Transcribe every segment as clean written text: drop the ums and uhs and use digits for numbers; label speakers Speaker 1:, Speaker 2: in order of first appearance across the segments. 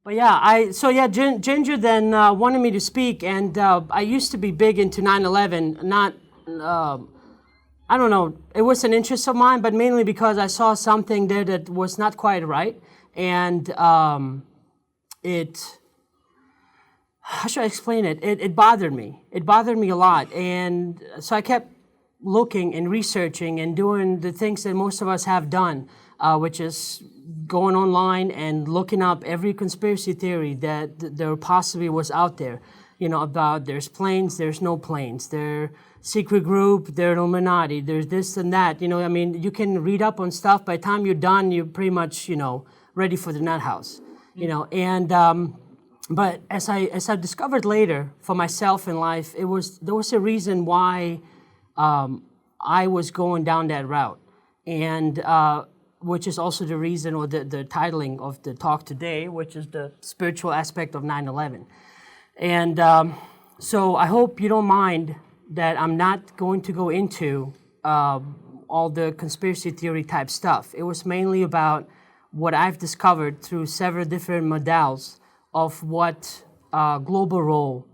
Speaker 1: But yeah, Ginger then wanted me to speak, and I used to be big into 9/11. Not, I don't know, it was an interest of mine, but mainly because I saw something there that was not quite right, and how should I explain it? It bothered me. It bothered me a lot, and so I kept looking and researching and doing the things that most of us have done, which is going online and looking up every conspiracy theory that there possibly was out there, about there's planes, there's no planes, there's secret group, there's Illuminati, there's this and that. You can read up on stuff. By the time you're done, you're pretty much, ready for the nut house, but as I discovered later for myself in life, there was a reason why I was going down that route, and which is also the reason, or the titling of the talk today, which is the spiritual aspect of 9/11. And so I hope you don't mind that I'm not going to go into all the conspiracy theory type stuff. It was mainly about what I've discovered through several different models of what global role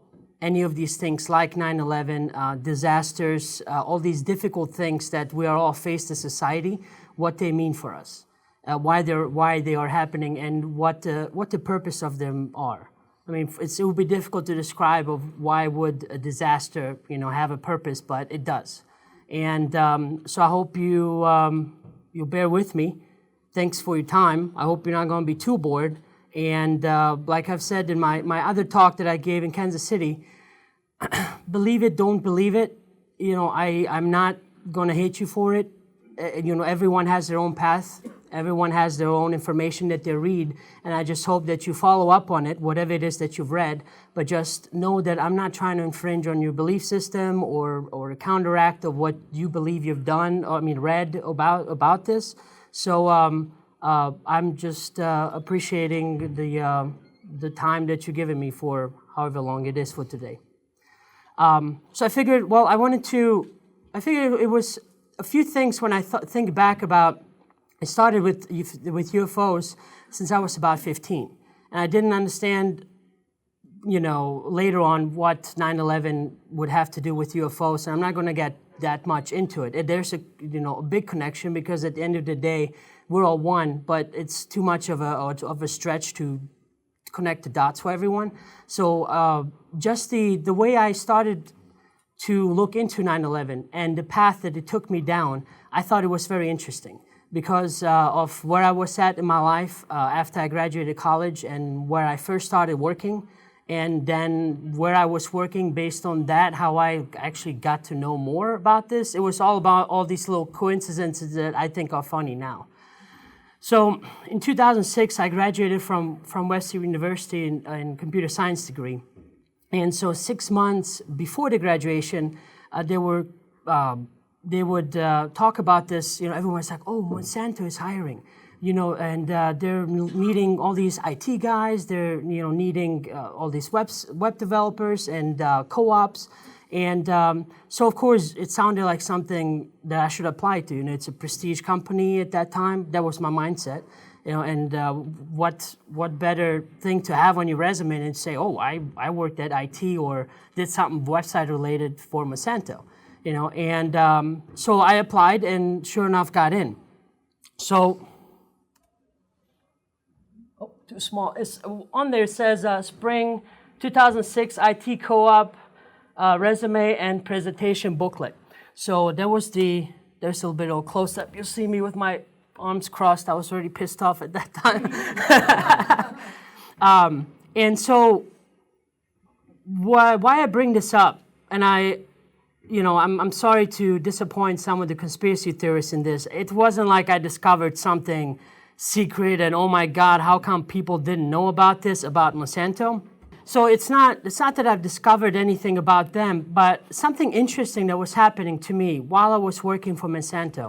Speaker 1: any of these things like 9/11, disasters, all these difficult things that we are all faced as society, what they mean for us, why they are happening, and what the purpose of them are. It would be difficult to describe of why would a disaster, have a purpose, but it does. And so I hope you'll bear with me. Thanks for your time. I hope you're not going to be too bored. And like I've said in my other talk that I gave in Kansas City, believe it, don't believe it. I'm not going to hate you for it. Everyone has their own path. Everyone has their own information that they read. And I just hope that you follow up on it, whatever it is that you've read. But just know that I'm not trying to infringe on your belief system or counteract of what you believe you've done, read about this. So I'm just appreciating the time that you're giving me for however long it is for today. So I figured, I figured it was a few things when I think back about, I started with UFOs since I was about 15. And I didn't understand, later on what 9/11 would have to do with UFOs. And I'm not going to get that much into it. There's a big connection, because at the end of the day, we're all one, but it's too much of a stretch to connect the dots for everyone. So just the way I started to look into 9/11 and the path that it took me down, I thought it was very interesting because of where I was at in my life after I graduated college and where I first started working, and then where I was working based on that, how I actually got to know more about this. It was all about all these little coincidences that I think are funny now. So in 2006, I graduated from Western University in computer science degree. And so 6 months before the graduation, they would talk about this. Everyone's like, "Oh, Monsanto is hiring," and they're needing all these IT guys. They're needing all these web developers and co-ops. And so of course it sounded like something that I should apply to. It's a prestige company at that time. That was my mindset. And what better thing to have on your resume than to say, "Oh, I worked at IT or did something website related for Monsanto," And so I applied, and sure enough, got in. So, too small. It's on there. It says Spring 2006 IT Co-op resume and presentation booklet. So that was there's a little bit of a close up. You'll see me with my arms crossed. I was already pissed off at that time. And so why I bring this up, and I'm sorry to disappoint some of the conspiracy theorists in this. It wasn't like I discovered something secret and, oh my God, how come people didn't know about this, about Monsanto? So it's not that I've discovered anything about them, but something interesting that was happening to me while I was working for Monsanto.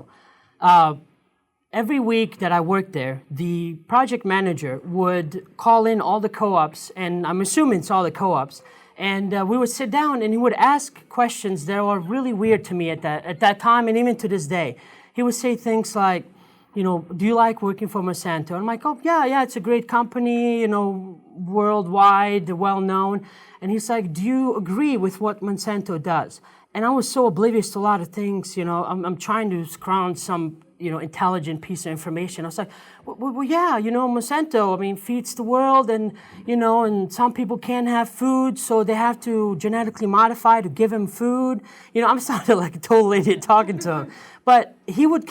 Speaker 1: Every week that I worked there, the project manager would call in all the co-ops, and I'm assuming it's all the co-ops, and we would sit down and he would ask questions that were really weird to me at that time and even to this day. He would say things like, do you like working for Monsanto? And I'm like, oh, yeah, it's a great company, worldwide, well known. And he's like, do you agree with what Monsanto does? And I was so oblivious to a lot of things, I'm trying to scrounge some, intelligent piece of information. I was like, well, yeah, Monsanto, feeds the world and, and some people can't have food, so they have to genetically modify to give him food. I'm sounding like a total idiot talking to him. But he was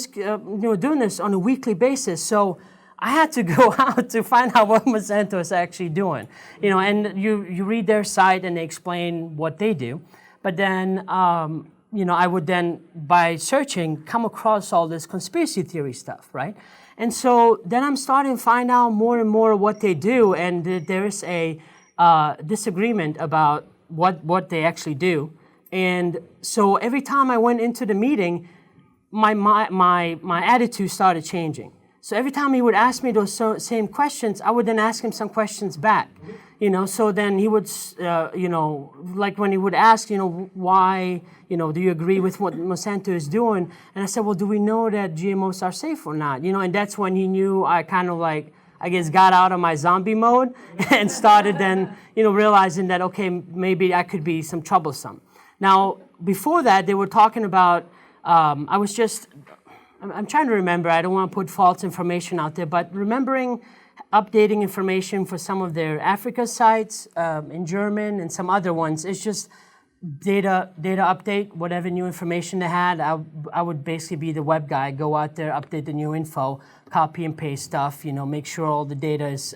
Speaker 1: doing this on a weekly basis. So I had to go out to find out what Monsanto is actually doing. And you read their site and they explain what they do. But then, I would then, by searching, come across all this conspiracy theory stuff, right? And so then I'm starting to find out more and more what they do, and there is a disagreement about what they actually do. And so every time I went into the meeting, my attitude started changing. So every time he would ask me those same questions, I would then ask him some questions back. So then he would, like when he would ask, why, do you agree with what Monsanto is doing? And I said, well, do we know that GMOs are safe or not? And that's when he knew I kind of got out of my zombie mode and started then, realizing that, okay, maybe I could be some troublesome. Now, before that, they were talking about, I'm trying to remember, I don't want to put false information out there, but remembering updating information for some of their Africa sites in German and some other ones. It's just data update, whatever new information they had. I would basically be the web guy, go out there, update the new info, copy and paste stuff, make sure all the data is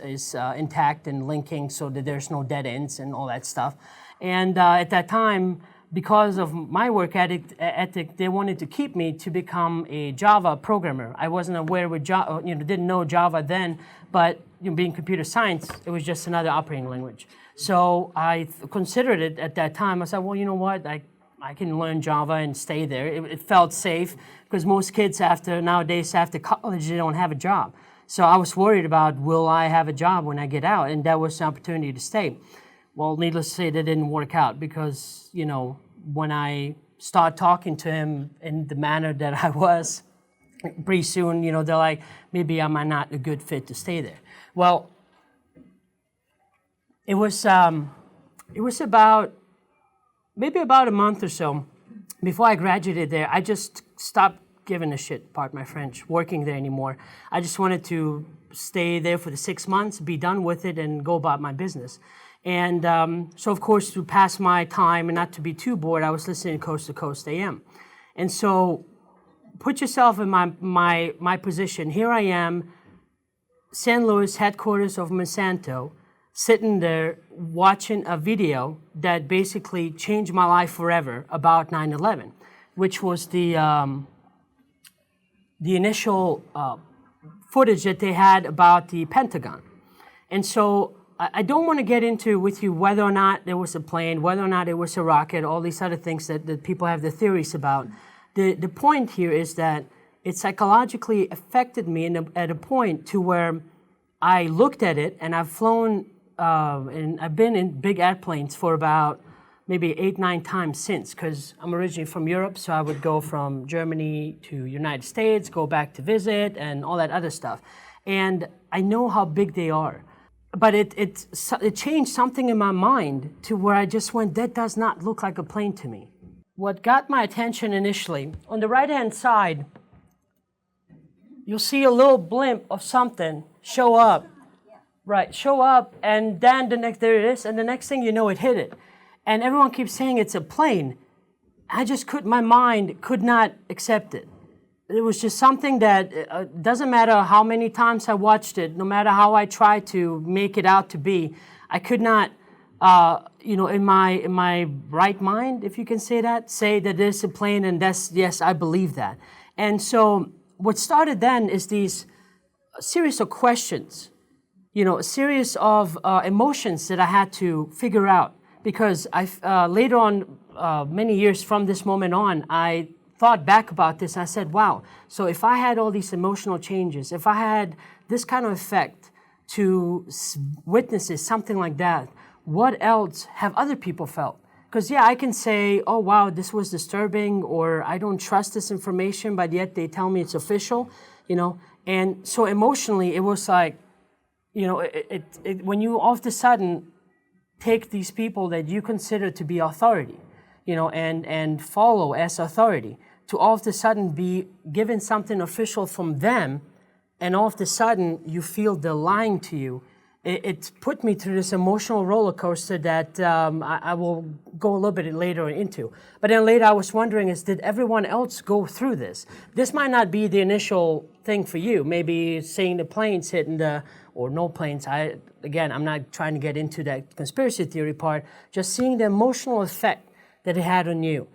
Speaker 1: intact and linking so that there's no dead ends and all that stuff. And at that time, because of my work ethic, they wanted to keep me to become a Java programmer. I wasn't aware with Java, didn't know Java then, but being computer science, it was just another operating language. So I considered it at that time. I said, well, you know what? I can learn Java and stay there. It felt safe because most kids nowadays after college, they don't have a job. So I was worried about, will I have a job when I get out? And that was the opportunity to stay. Well, needless to say, that didn't work out because, when I start talking to him in the manner that I was, pretty soon, they're like, maybe I might not a good fit to stay there. Well, it was about a month or so before I graduated there. I just stopped giving a shit, pardon my French, working there anymore. I just wanted to stay there for the 6 months, be done with it, and go about my business. And so, of course, to pass my time and not to be too bored, I was listening to Coast to Coast AM. And so, put yourself in my position. Here I am, St. Louis, headquarters of Monsanto, sitting there watching a video that basically changed my life forever about 9/11, which was the initial footage that they had about the Pentagon. And so, I don't want to get into with you whether or not there was a plane, whether or not it was a rocket, all these other things that people have their theories about. The point here is that it psychologically affected me at a point to where I looked at it, and I've flown and I've been in big airplanes for about maybe 8-9 times since, because I'm originally from Europe, so I would go from Germany to United States, go back to visit, and all that other stuff. And I know how big they are. But it changed something in my mind to where I just went, that does not look like a plane to me. What got my attention initially, on the right-hand side, you'll see a little blimp of something show up. Right, show up, and then there it is, and the next thing you know, it hit it. And everyone keeps saying it's a plane. My mind could not accept it. It was just something that doesn't matter how many times I watched it, no matter how I tried to make it out to be, I could not, in my right mind, if you can say that there's a plane, and yes, I believe that. And so what started then is these series of questions, a series of emotions that I had to figure out, because later on, many years from this moment on, I thought back about this and I said, wow, so if I had all these emotional changes, if I had this kind of effect to witnesses, something like that, what else have other people felt? Because I can say, oh wow, this was disturbing, or I don't trust this information, but yet they tell me it's official. you know? And so emotionally, it was like, you know, when you all of a sudden take these people that you consider to be authority, you know, and follow as authority, to all of a sudden be given something official from them, and all of a sudden you feel they're lying to you, it put me through this emotional roller coaster that I will go a little bit later into. But then later I was wondering did everyone else go through this? This might not be the initial thing for you. Maybe seeing the planes hitting or no planes. I'm not trying to get into that conspiracy theory part, just seeing the emotional effect that it had on you.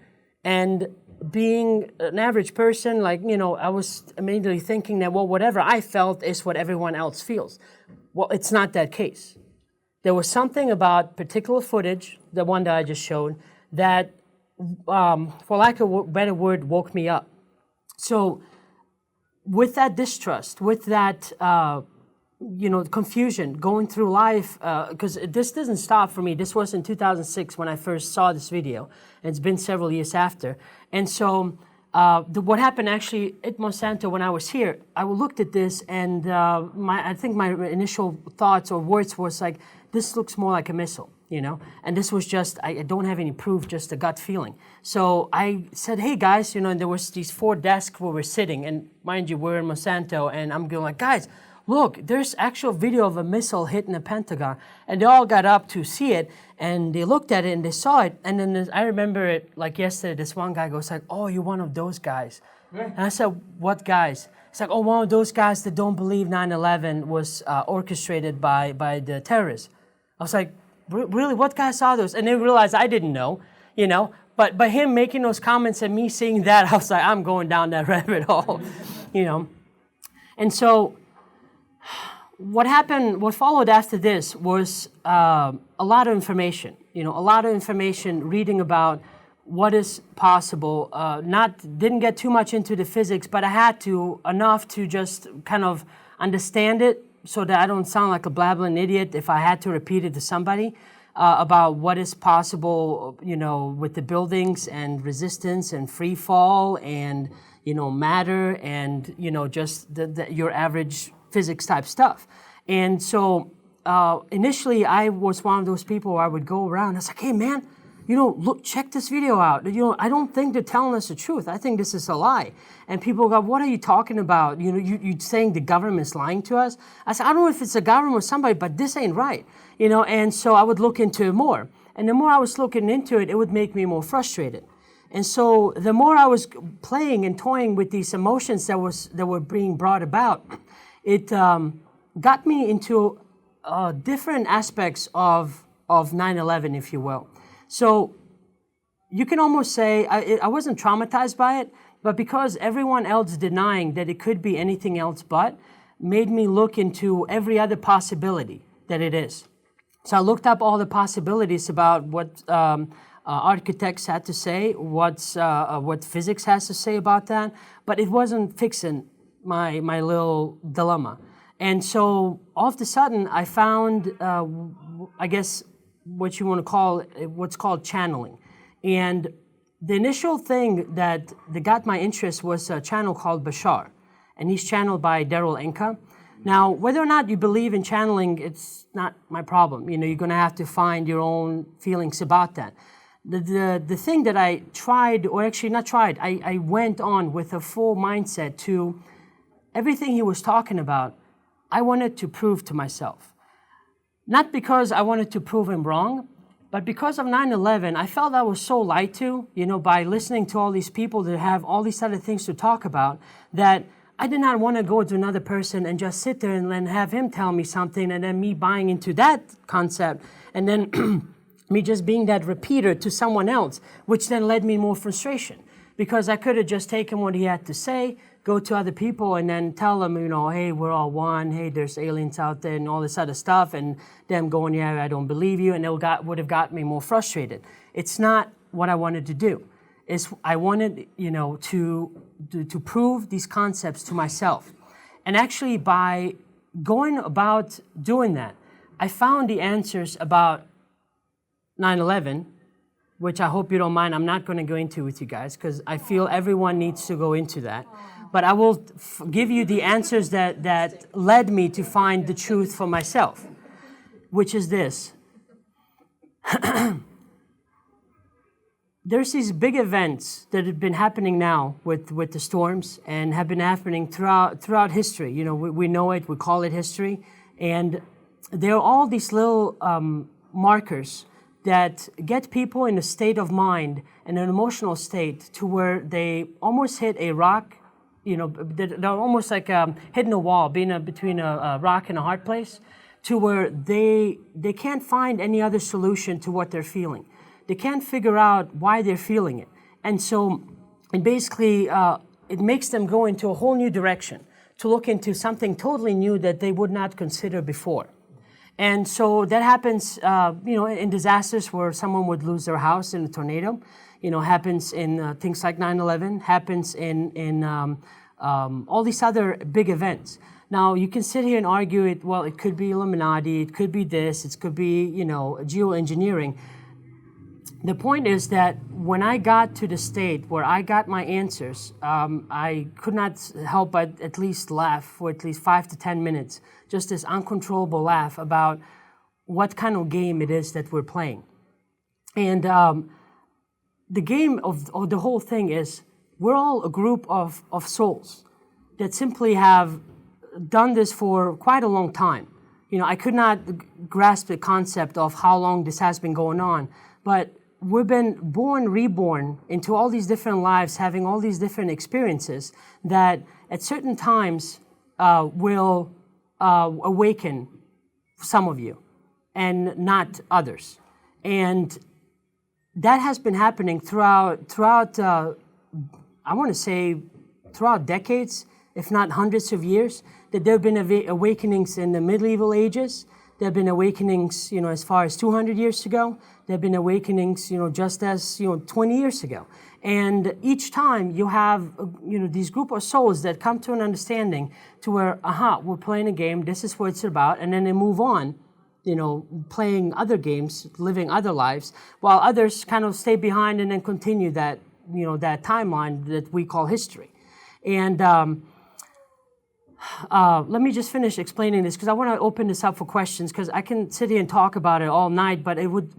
Speaker 1: And being an average person, like, you know, I was immediately thinking that, well, whatever I felt is what everyone else feels. Well, it's not that case. There was something about particular footage, the one that I just showed, that, for lack of a better word, woke me up. So with that distrust, with that, confusion going through life, because this doesn't stop for me. This was in 2006 when I first saw this video. And it's been several years after. And so what happened actually at Monsanto when I was here, I looked at this and I think my initial thoughts or words was like, this looks more like a missile, you know? And this was just, I don't have any proof, just a gut feeling. So I said, hey guys, you know, and there was these 4 desks where we're sitting, and mind you, we're in Monsanto, and I'm going like, guys, look, there's actual video of a missile hitting the Pentagon. And they all got up to see it, and they looked at it and they saw it. And then I remember it like yesterday, this one guy goes like, oh, you're one of those guys. Yeah. And I said, what guys? It's like, oh, one of those guys that don't believe 9/11 was orchestrated by the terrorists. I was like, really, what guys are those? And they realized I didn't know, you know. But by him making those comments and me seeing that, I was like, I'm going down that rabbit hole, you know. And so what followed after this was a lot of information, reading about what is possible. Didn't get too much into the physics, but I had to, enough to just kind of understand it so that I don't sound like a blabbering idiot if I had to repeat it to somebody about what is possible, you know, with the buildings and resistance and free fall and, you know, matter and, you know, just your average physics type stuff. And so initially I was one of those people where I would go around, I was like, hey man, you know, look, check this video out. You know, I don't think they're telling us the truth. I think this is a lie. And people go, what are you talking about? You know, you're saying the government's lying to us? I said, I don't know if it's the government or somebody, but this ain't right. You know, and so I would look into it more. And the more I was looking into it, it would make me more frustrated. And so the more I was playing and toying with these emotions that were being brought about, it got me into different aspects of 9/11, if you will. So you can almost say I wasn't traumatized by it, but because everyone else denying that it could be anything else but, made me look into every other possibility that it is. So I looked up all the possibilities about what architects had to say, what physics has to say about that, but it wasn't fixing my little dilemma. And so all of a sudden I found, I guess, what you want to call, what's called channeling. And the initial thing that got my interest was a channel called Bashar, and he's channeled by Daryl Inca. Now, whether or not you believe in channeling, it's not my problem. You know, you're going to have to find your own feelings about that. The thing that I tried, or actually not tried, I went on with a full mindset to everything he was talking about. I wanted to prove to myself. Not because I wanted to prove him wrong, but because of 9/11, I felt I was so lied to, you know, by listening to all these people that have all these other things to talk about, that I did not want to go to another person and just sit there and then have him tell me something and then me buying into that concept and then me just being that repeater to someone else, which then led me more frustration because I could have just taken what he had to say, go to other people and then tell them, you know, hey, we're all one, hey, there's aliens out there and all this other stuff, and them going, yeah, I don't believe you, and it would have got me more frustrated. It's not what I wanted to do. I wanted, you know, to prove these concepts to myself. And actually by going about doing that, I found the answers about 9/11, which I hope you don't mind. I'm not going to go into with you guys because I feel everyone needs to go into that. but I will give you the answers that led me to find the truth for myself, which is this. There's these big events that have been happening now with the storms and have been happening throughout history. You know, we know it, we call it history. And there are all these little markers that get people in a state of mind and an emotional state to where they almost hit a rock, you know, they're almost like hitting a wall, being between a rock and a hard place, to where they can't find any other solution to what they're feeling. They can't figure out why they're feeling it. And so it basically, it makes them go into a whole new direction, to look into something totally new that they would not consider before. And so that happens, you know, in disasters where someone would lose their house in a tornado. You know, happens in things like 9/11, happens in all these other big events. Now, you can sit here and argue it, well, it could be Illuminati, it could be this, it could be, you know, geoengineering. The point is that when I got to the state where I got my answers, I could not help but at least laugh for at least 5 to 10 minutes, just this uncontrollable laugh about what kind of game it is that we're playing. And the game of the whole thing is we're all a group of souls that simply have done this for quite a long time. You know, I could not grasp the concept of how long this has been going on, but we've been born, reborn into all these different lives, having all these different experiences that at certain times will awaken some of you and not others. And that has been happening throughout I want to say, throughout decades, if not hundreds of years, that there have been awakenings in the medieval ages. There have been awakenings, you know, as far as 200 years ago. There have been awakenings, you know, just as, you know, 20 years ago. And each time you have, you know, these group of souls that come to an understanding to where, we're playing a game, this is what it's about, and then they move on, you know, playing other games, living other lives, while others kind of stay behind and then continue that, you know, that timeline that we call history. And let me just finish explaining this because I want to open this up for questions because I can sit here and talk about it all night, but it would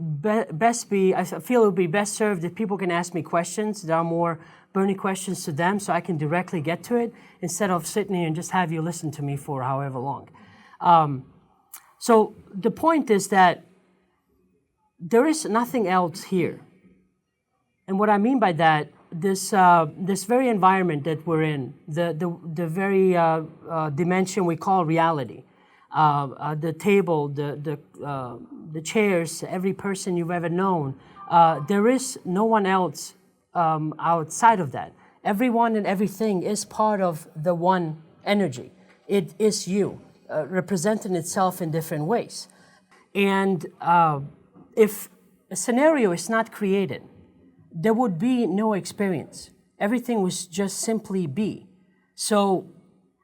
Speaker 1: best be, I feel it would be best served if people can ask me questions that are more burning questions to them so I can directly get to it instead of sitting here and just have you listen to me for however long. So the point is that there is nothing else here. And what I mean by that, this very environment that we're in, the very dimension we call reality, the table, the chairs, every person you've ever known, there is no one else outside of that. Everyone and everything is part of the one energy. It is you, representing itself in different ways. And if a scenario is not created, there would be no experience. Everything would just simply be. So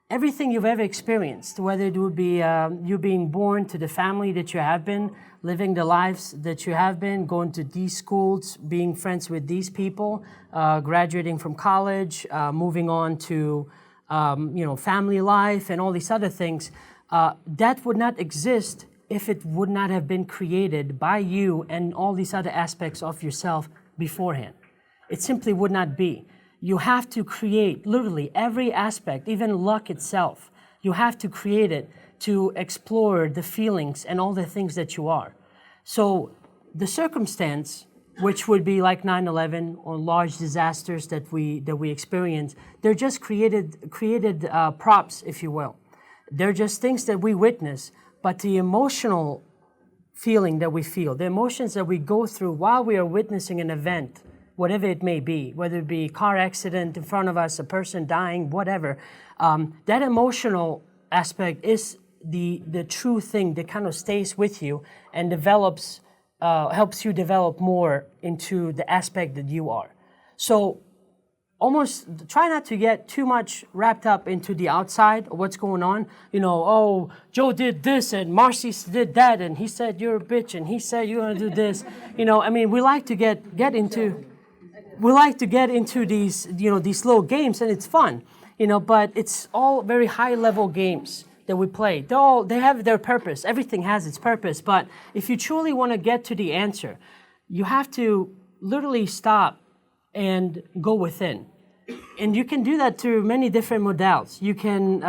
Speaker 1: everything you've ever experienced, whether it would be you being born to the family that you have been, living the lives that you have been, going to these schools, being friends with these people, graduating from college, moving on to you know, family life and all these other things, that would not exist if it would not have been created by you and all these other aspects of yourself beforehand. It simply would not be. You have to create literally every aspect, even luck itself. You have to create it to explore the feelings and all the things that you are. So the circumstance, which would be like 9/11 or large disasters that we experience, they're just created props, if you will. They're just things that we witness, but the emotional feeling that we feel, the emotions that we go through while we are witnessing an event, whatever it may be, whether it be a car accident in front of us, a person dying, whatever, that emotional aspect is the true thing that kind of stays with you and develops, helps you develop more into the aspect that you are. So almost try not to get too much wrapped up into the outside of what's going on. You know, oh, Joe did this and Marcy did that and he said you're a bitch and he said you're gonna do this. You know, I mean, we like to get into these, you know, these little games and it's fun. but it's all very high-level games that we play. They have their purpose. Everything has its purpose. But if you truly want to get to the answer, you have to literally stop and go within. And you can do that through many different modalities. You can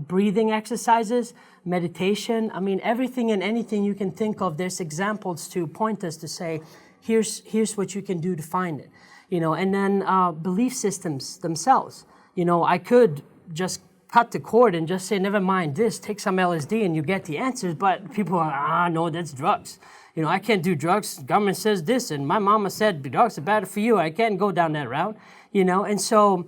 Speaker 1: breathing exercises, meditation. I mean, everything and anything you can think of. There's examples to point us to say, here's what you can do to find it. And then belief systems themselves. I could just cut the cord and just say, never mind this, take some LSD and you get the answers. But people are, no, that's drugs. I can't do drugs. Government says this, and my mama said drugs are bad for you. I can't go down that route, And so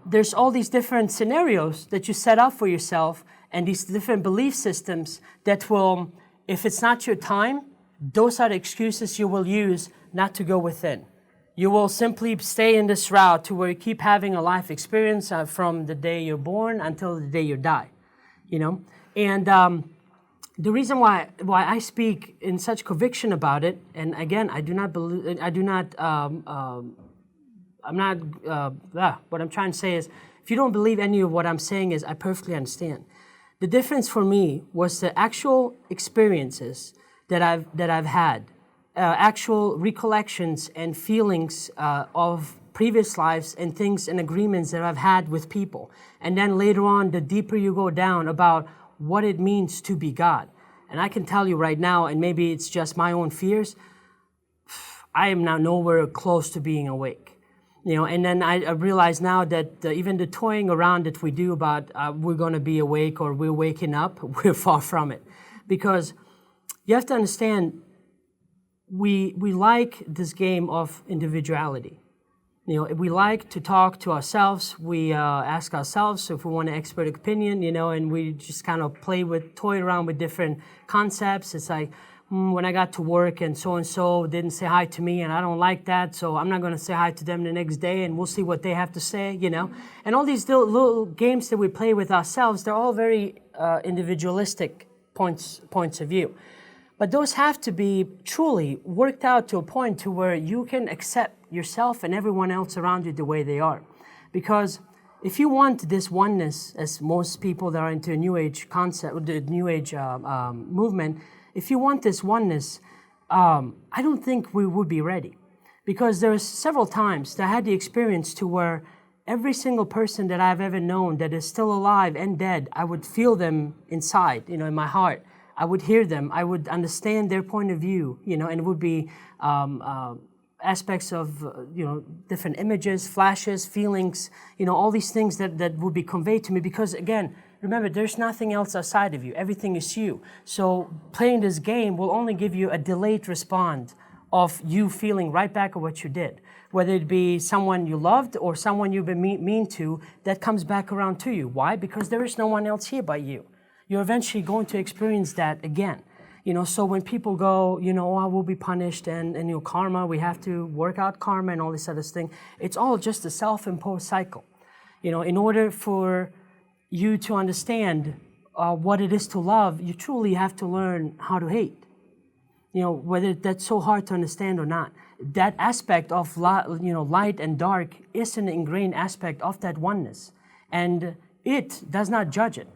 Speaker 1: there's all these different scenarios that you set up for yourself and these different belief systems that will, if it's not your time, those are the excuses you will use not to go within. You will simply stay in this route to where you keep having a life experience from the day you're born until the day you die, And the reason why I speak in such conviction about it, and again, what I'm trying to say is, if you don't believe any of what I'm saying is, I perfectly understand. The difference for me was the actual experiences that I've had. Actual recollections and feelings of previous lives and things and agreements that I've had with people. And then later on, the deeper you go down about what it means to be God. And I can tell you right now, and maybe it's just my own fears, I am now nowhere close to being awake. And then I realize now that even the toying around that we do about we're going to be awake or we're waking up, we're far from it. Because you have to understand, we like this game of individuality. We like to talk to ourselves. We ask ourselves if we want an expert opinion, and we just kind of toy around with different concepts. It's like, when I got to work and so didn't say hi to me and I don't like that, so I'm not going to say hi to them the next day and we'll see what they have to say, And all these little games that we play with ourselves, they're all very individualistic points of view. But those have to be truly worked out to a point to where you can accept yourself and everyone else around you the way they are. Because if you want this oneness, as most people that are into a New Age concept, the New Age movement, if you want this oneness, I don't think we would be ready. Because there's several times that I had the experience to where every single person that I've ever known that is still alive and dead, I would feel them inside, in my heart. I would hear them. I would understand their point of view, and it would be aspects of, different images, flashes, feelings, all these things that would be conveyed to me. Because again, remember, there's nothing else outside of you. Everything is you. So playing this game will only give you a delayed response of you feeling right back at what you did. Whether it be someone you loved or someone you've been mean to, that comes back around to you. Why? Because there is no one else here but you. You're eventually going to experience that again. So when people go, I will be punished and karma, we have to work out karma and all this other thing, it's all just a self-imposed cycle. In order for you to understand what it is to love, you truly have to learn how to hate. Whether that's so hard to understand or not. That aspect of light and dark is an ingrained aspect of that oneness. And it does not judge it.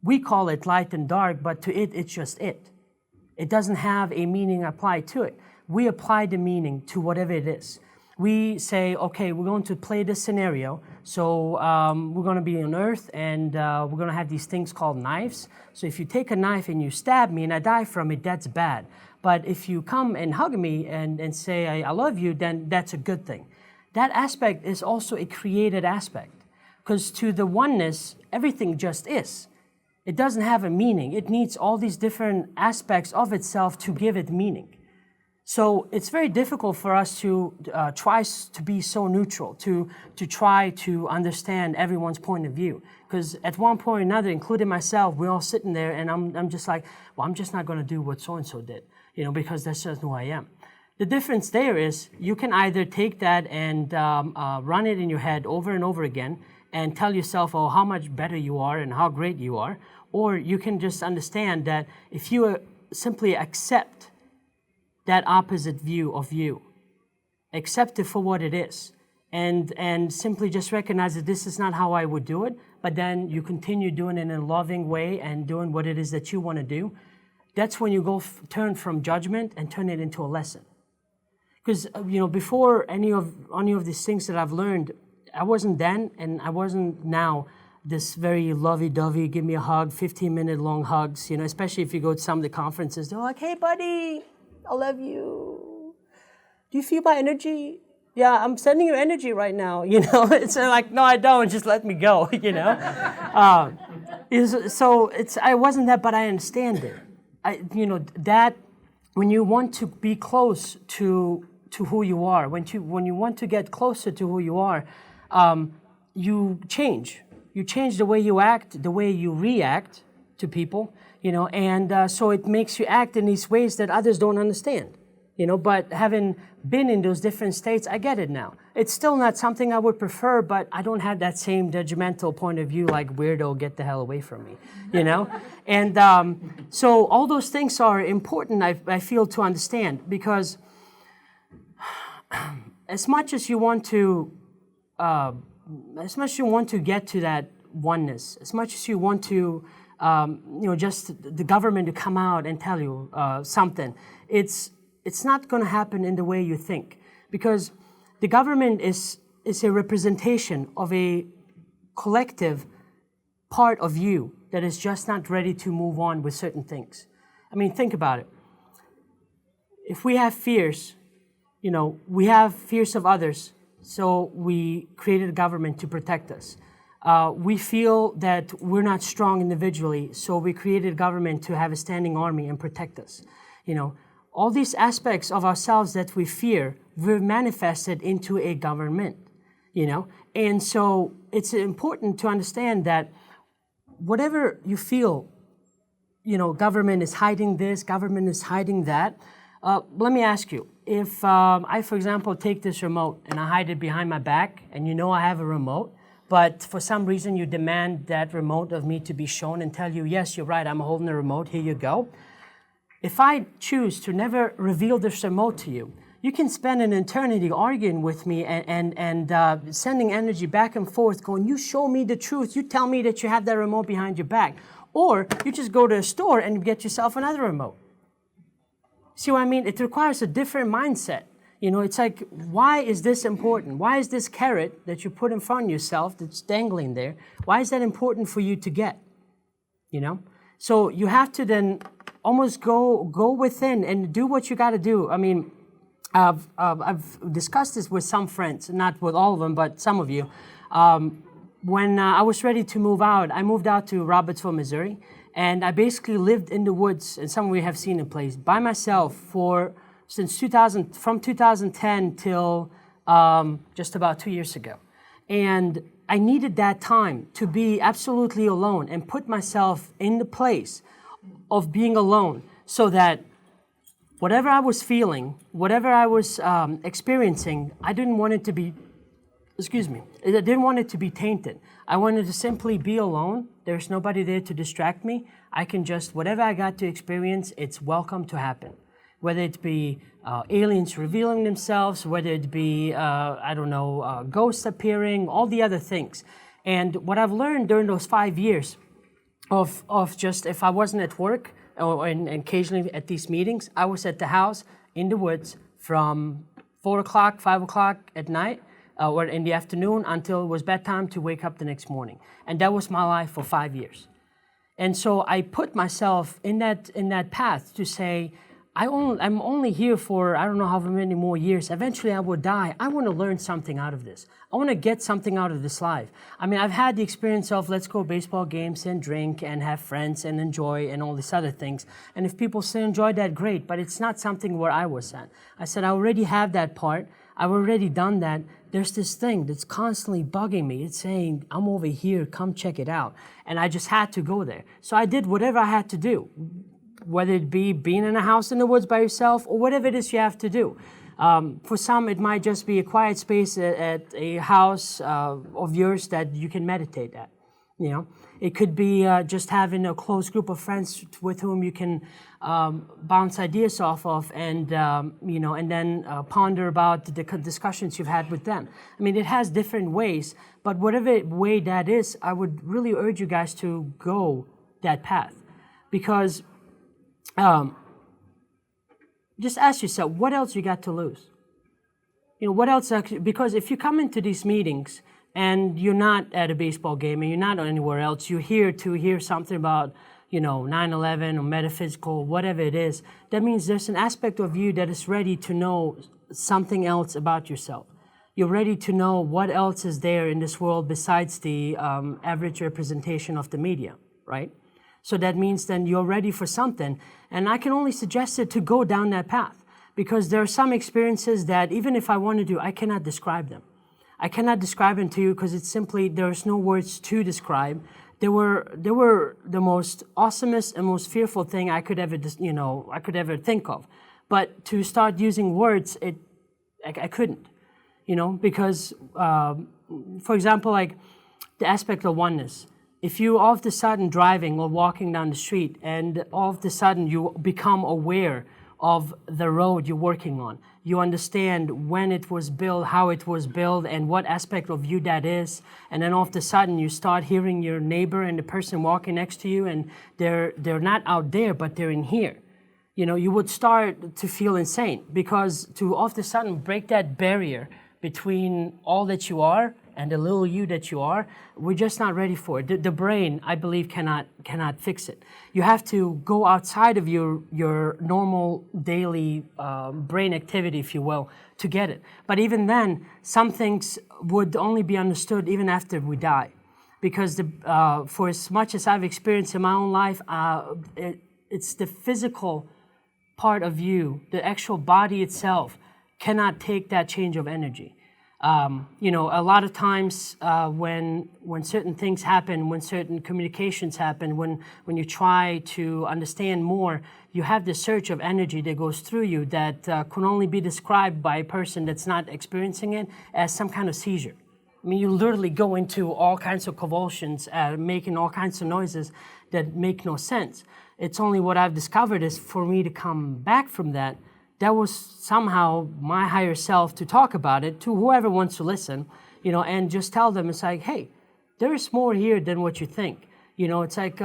Speaker 1: We call it light and dark, but to it, it's just it. It doesn't have a meaning applied to it. We apply the meaning to whatever it is. We say, okay, we're going to play this scenario. So we're going to be on Earth, and we're going to have these things called knives. So if you take a knife and you stab me and I die from it, that's bad. But if you come and hug me and say, I love you, then that's a good thing. That aspect is also a created aspect. Because to the oneness, everything just is. It doesn't have a meaning. It needs all these different aspects of itself to give it meaning. So it's very difficult for us to try to be so neutral, to try to understand everyone's point of view. Because at one point or another, including myself, we're all sitting there and I'm just like, well, I'm just not going to do what so-and-so did, because that's just who I am. The difference there is you can either take that and run it in your head over and over again and tell yourself, how much better you are and how great you are. Or you can just understand that if you simply accept that opposite view of you, accept it for what it is, and simply just recognize that this is not how I would do it, but then you continue doing it in a loving way and doing what it is that you want to do, that's when you turn from judgment and turn it into a lesson. Because before any of these things that I've learned, I wasn't then and I wasn't now this very lovey-dovey, give me a hug, 15-minute long hugs, especially if you go to some of the conferences, they're like, hey buddy, I love you. Do you feel my energy? Yeah, I'm sending you energy right now, It's like, no, I don't, just let me go, I wasn't that, but I understand it. That when you want to be close to who you are, when you want to get closer to who you are, you change. You change the way you act, the way you react to people, and so it makes you act in these ways that others don't understand, But having been in those different states, I get it now. It's still not something I would prefer, but I don't have that same judgmental point of view like, weirdo, get the hell away from me, And so all those things are important, I feel, to understand, because as much as you want to get to that oneness, as much as you want to, just the government to come out and tell you something, it's not going to happen in the way you think, because the government is a representation of a collective part of you that is just not ready to move on with certain things. I mean, think about it. If we have fears, we have fears of others, so we created a government to protect us. We feel that we're not strong individually, so we created a government to have a standing army and protect us. All these aspects of ourselves that we fear, we're manifested into a government, And so it's important to understand that whatever you feel, government is hiding this, government is hiding that. Let me ask you, if I, for example, take this remote and I hide it behind my back, and I have a remote, but for some reason you demand that remote of me to be shown and tell you, yes, you're right, I'm holding the remote, here you go. If I choose to never reveal this remote to you, you can spend an eternity arguing with me and sending energy back and forth, going, you show me the truth, you tell me that you have that remote behind your back. Or you just go to a store and get yourself another remote. See what I mean? It requires a different mindset. It's like, why is this important? Why is this carrot that you put in front of yourself that's dangling there, why is that important for you to get? So you have to then almost go within and do what you got to do. I mean, I've discussed this with some friends, not with all of them, but some of you. When I was ready to move out, I moved out to Robertsville, Missouri, and I basically lived in the woods, and some of you have seen the place, by myself from 2010 till just about 2 years ago. And I needed that time to be absolutely alone and put myself in the place of being alone, so that whatever I was feeling, whatever I was experiencing, I didn't want it to be, I didn't want it to be tainted. I wanted to simply be alone. There's nobody there to distract me. I can just, whatever I got to experience, it's welcome to happen. Whether it be aliens revealing themselves, whether it be, ghosts appearing, all the other things. And what I've learned during those 5 years of just, if I wasn't at work and occasionally at these meetings, I was at the house in the woods from 4 o'clock, 5 o'clock at night, or in the afternoon until it was bedtime to wake up the next morning. And that was my life for 5 years. And so I put myself in that path to say, I'm only here for, I don't know how many more years. Eventually I will die. I want to learn something out of this. I want to get something out of this life. I mean, I've had the experience of, let's go baseball games and drink and have friends and enjoy and all these other things. And if people still enjoy that, great, but it's not something where I was at. I said, I already have that part. I've already done that. There's this thing that's constantly bugging me. It's saying, I'm over here, come check it out. And I just had to go there. So I did whatever I had to do, whether it be being in a house in the woods by yourself or whatever it is you have to do. For some, it might just be a quiet space at a house of yours that you can meditate at. You know, it could be just having a close group of friends with whom you can bounce ideas off of, and you know, and then ponder about the discussions you've had with them. I mean, it has different ways, but whatever way that is, I would really urge you guys to go that path, because just ask yourself, what else you got to lose? You know, what else? Because if you come into these meetings and you're not at a baseball game and you're not anywhere else, you're here to hear something about, you know, 9/11 or metaphysical, whatever it is, that means there's an aspect of you that is ready to know something else about yourself. You're ready to know what else is there in this world besides the average representation of the media, right? So that means then you're ready for something. And I can only suggest it to go down that path, because there are some experiences that even if I wanted to, I cannot describe them. I cannot describe them to you because it's simply, there's no words to describe. They were the most awesomest and most fearful thing I could ever, I could ever think of. But to start using words, I couldn't, because, for example, like the aspect of oneness. If you all of a sudden driving or walking down the street and all of a sudden you become aware of the road you're working on, you understand when it was built, how it was built, and what aspect of you that is, and then all of a sudden you start hearing your neighbor and the person walking next to you, and they're not out there, but they're in here. You would start to feel insane, because to all of a sudden break that barrier between all that you are and the little you that you are, we're just not ready for it. The brain, I believe, cannot fix it. You have to go outside of your normal daily brain activity, if you will, to get it. But even then, some things would only be understood even after we die. Because for as much as I've experienced in my own life, it's the physical part of you, the actual body itself, cannot take that change of energy. A lot of times when certain things happen, when certain communications happen, when you try to understand more, you have this surge of energy that goes through you that can only be described by a person that's not experiencing it as some kind of seizure. I mean, you literally go into all kinds of convulsions, making all kinds of noises that make no sense. It's only what I've discovered is for me to come back from that. That was somehow my higher self to talk about it to whoever wants to listen, and just tell them, it's like, hey, there is more here than what you think. It's like,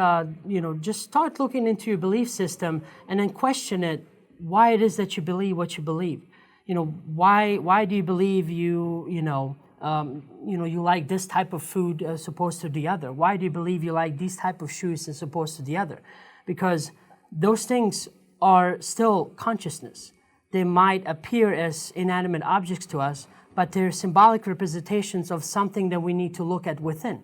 Speaker 1: just start looking into your belief system and then question it, why it is that you believe what you believe. Why do you believe you like this type of food as opposed to the other? Why do you believe you like these type of shoes as opposed to the other? Because those things are still consciousness. They might appear as inanimate objects to us, but they're symbolic representations of something that we need to look at within.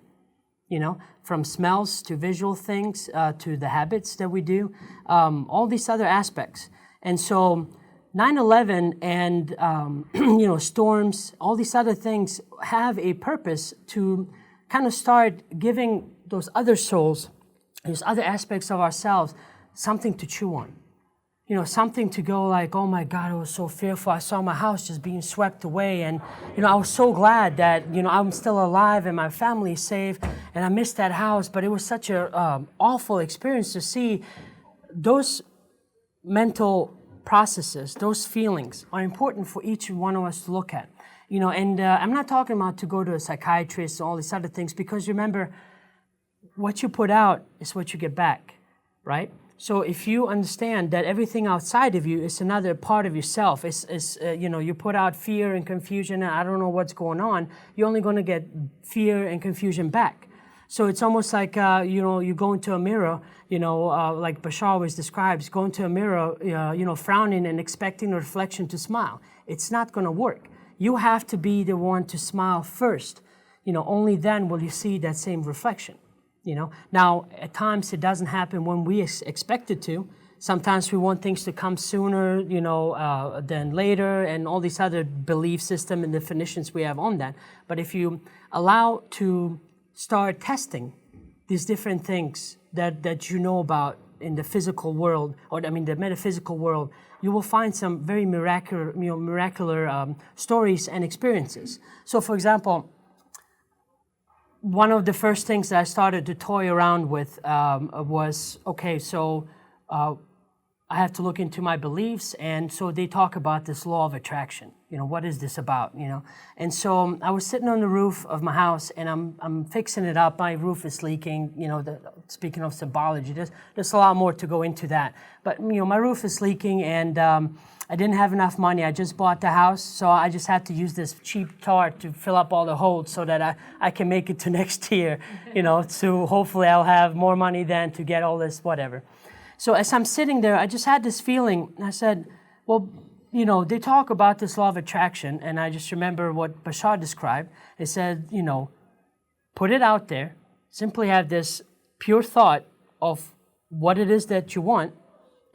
Speaker 1: From smells to visual things to the habits that we do, all these other aspects. And so 9/11 and storms, all these other things have a purpose to kind of start giving those other souls, those other aspects of ourselves, something to chew on. Something to go like, oh my God, I was so fearful. I saw my house just being swept away. And, I was so glad that, I'm still alive and my family is safe. And I missed that house. But it was such an awful experience to see those mental processes, those feelings are important for each one of us to look at. And I'm not talking about to go to a psychiatrist and all these other things, because remember, what you put out is what you get back, right? So if you understand that everything outside of you is another part of yourself, you put out fear and confusion and I don't know what's going on, you're only going to get fear and confusion back. So it's almost like, you go into a mirror, like Bashar always describes, go into a mirror, frowning and expecting a reflection to smile. It's not going to work. You have to be the one to smile first. Only then will you see that same reflection. Now, at times it doesn't happen when we expect it to. Sometimes we want things to come sooner, than later, and all these other belief system and definitions we have on that. But if you allow to start testing these different things that you know about in the physical world, the metaphysical world, you will find some very miraculous stories and experiences. So, for example, one of the first things that I started to toy around with was, okay, so I have to look into my beliefs, and so they talk about this law of attraction. What is this about? And so I was sitting on the roof of my house, and I'm fixing it up. My roof is leaking. Speaking of symbology, there's a lot more to go into that. But my roof is leaking, and I didn't have enough money. I just bought the house, so I just had to use this cheap tar to fill up all the holes so that I can make it to next year. So hopefully I'll have more money then to get all this whatever. So as I'm sitting there, I just had this feeling. I said, well, they talk about this law of attraction, and I just remember what Bashar described. He said, put it out there, simply have this pure thought of what it is that you want,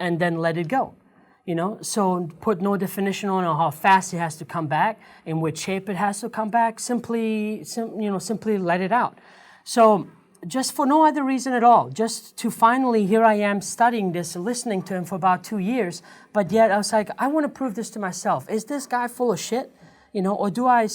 Speaker 1: and then let it go. So put no definition on how fast it has to come back, in which shape it has to come back. Simply let it out. So just for no other reason at all, just to finally, here I am studying this and listening to him for about 2 years, but yet I was like, I want to prove this to myself. Is this guy full of shit? Or do I,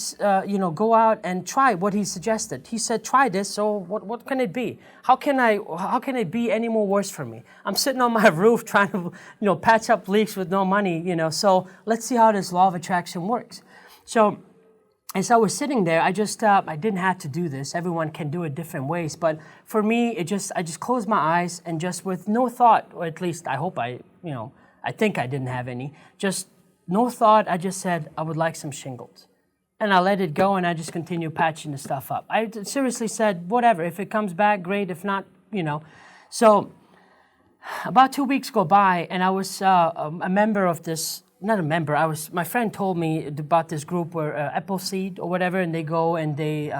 Speaker 1: go out and try what he suggested? He said, try this, so what can it be? How can it be any more worse for me? I'm sitting on my roof trying to, patch up leaks with no money, so let's see how this law of attraction works. So as I was sitting there, I didn't have to do this. Everyone can do it different ways. But for me, I just closed my eyes and just with no thought, or at least I hope I think I didn't have any, just no thought, I just said, I would like some shingles. And I let it go and I just continued patching the stuff up. I seriously said, whatever, if it comes back, great. If not, So about 2 weeks go by and I was a member of this, not a member, my friend told me about this group where Appleseed or whatever, and they go and they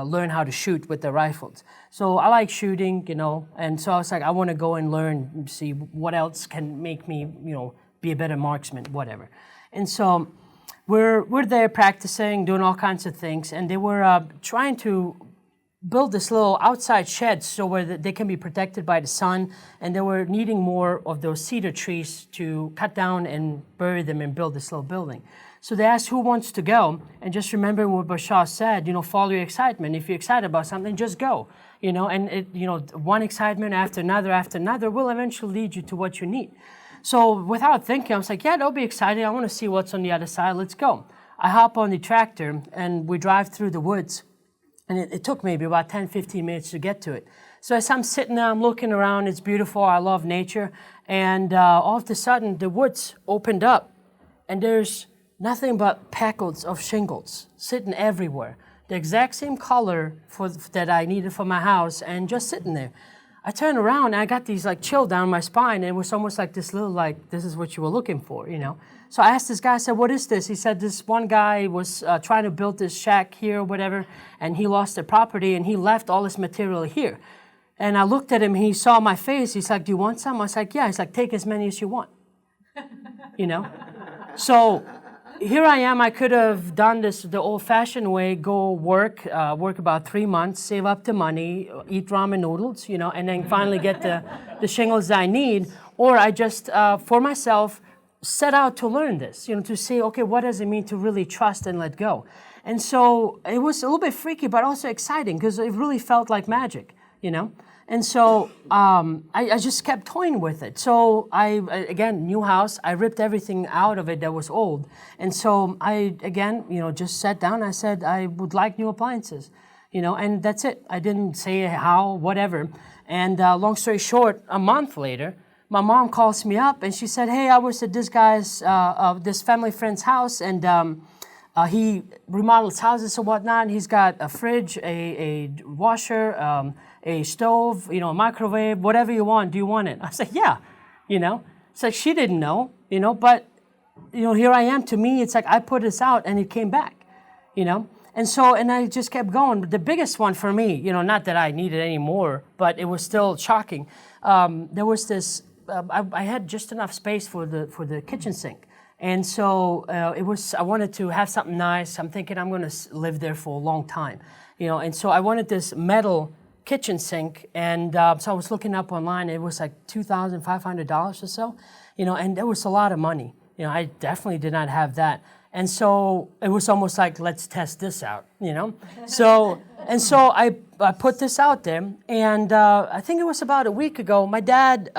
Speaker 1: learn how to shoot with their rifles. So I like shooting, and so I was like, I want to go and learn and see what else can make me, be a better marksman, whatever. And so we're there practicing, doing all kinds of things, and they were trying to build this little outside shed so where they can be protected by the sun, and they were needing more of those cedar trees to cut down and bury them and build this little building. So they asked who wants to go, and just remember what Bashar said, follow your excitement. If you're excited about something, just go, and it, one excitement after another will eventually lead you to what you need. So without thinking, I was like, yeah, that'll be exciting. I want to see what's on the other side. Let's go. I hop on the tractor and we drive through the woods. And it took maybe about 10, 15 minutes to get to it. So as I'm sitting there, I'm looking around. It's beautiful. I love nature. And all of a sudden, the woods opened up. And there's nothing but packets of shingles sitting everywhere. The exact same color that I needed for my house and just sitting there. I turned around and I got these chill down my spine. And it was almost like this little this is what you were looking for, So I asked this guy, I said, what is this? He said this one guy was trying to build this shack here or whatever, and he lost the property and he left all this material here. And I looked at him, he saw my face. He's like, do you want some? I was like, yeah. He's like, take as many as you want. So here I am. I could have done this the old-fashioned way, go work about 3 months, save up the money, eat ramen noodles, and then finally get the shingles I need. Or I just, for myself, set out to learn this, to say, okay, what does it mean to really trust and let go? And so it was a little bit freaky, but also exciting because it really felt like magic, And so I just kept toying with it. So again, new house, I ripped everything out of it that was old. And so I, again, just sat down. I said, I would like new appliances, and that's it. I didn't say how, whatever. And long story short, a month later, my mom calls me up and she said, hey, I was at this guy's, this family friend's house, and he remodels houses and whatnot. And he's got a fridge, a washer, a stove, a microwave, whatever you want. Do you want it? I said, yeah, It's like she didn't know, but, here I am. To me, it's like I put this out and it came back, And so, and I just kept going. But the biggest one for me, not that I needed any more, but it was still shocking. There was this, I had just enough space for the kitchen sink. And so I wanted to have something nice. I'm thinking I'm going to live there for a long time, And so I wanted this metal kitchen sink. And so I was looking up online. It was like $2,500 or so, and there was a lot of money. I definitely did not have that. And so it was almost like, let's test this out, So, and so I put this out there, and I think it was about a week ago, my dad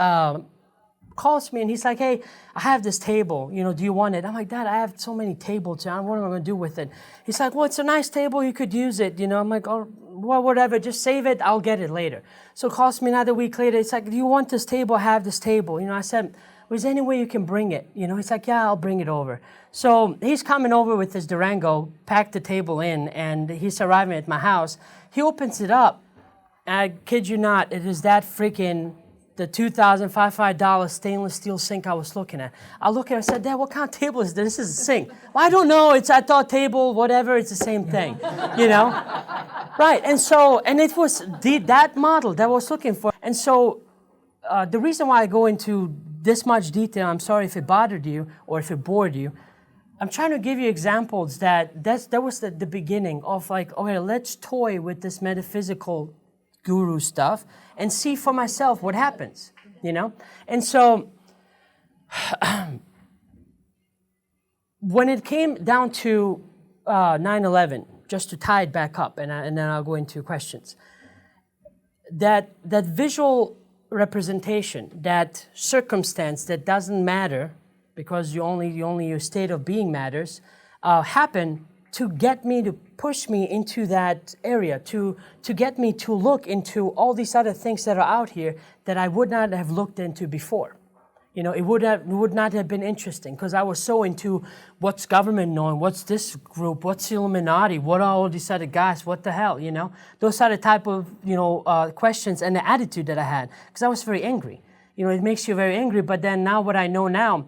Speaker 1: calls me and he's like, hey, I have this table, do you want it? I'm like, Dad, I have so many tables, what am I going to do with it? He's like, well, it's a nice table, you could use it, I'm like, oh, well, whatever, just save it, I'll get it later. So it calls me another week later, it's like, do you want this table? I have this table. I said, well, is there any way you can bring it? He's like, yeah, I'll bring it over. So he's coming over with his Durango, packed the table in, and he's arriving at my house. He opens it up, and I kid you not, it is that freaking the $2,500 stainless steel sink I was looking at. I look at it and said, Dad, what kind of table is this? This is a sink. Well, I don't know. I thought table, whatever, it's the same thing, Right, and it was that model that I was looking for. And so the reason why I go into this much detail, I'm sorry if it bothered you or if it bored you, I'm trying to give you examples that was the beginning of like, okay, let's toy with this metaphysical guru stuff and see for myself what happens, And so when it came down to 9/11, just to tie it back up, and then I'll go into questions, that visual representation, that circumstance that doesn't matter because only your state of being matters, happened to get me, to push me into that area, to get me to look into all these other things that are out here that I would not have looked into before. It would not have been interesting because I was so into what's government knowing, what's this group, what's the Illuminati, what are all these other guys, what the hell, Those are the type of, questions and the attitude that I had because I was very angry. It makes you very angry, but then now what I know now,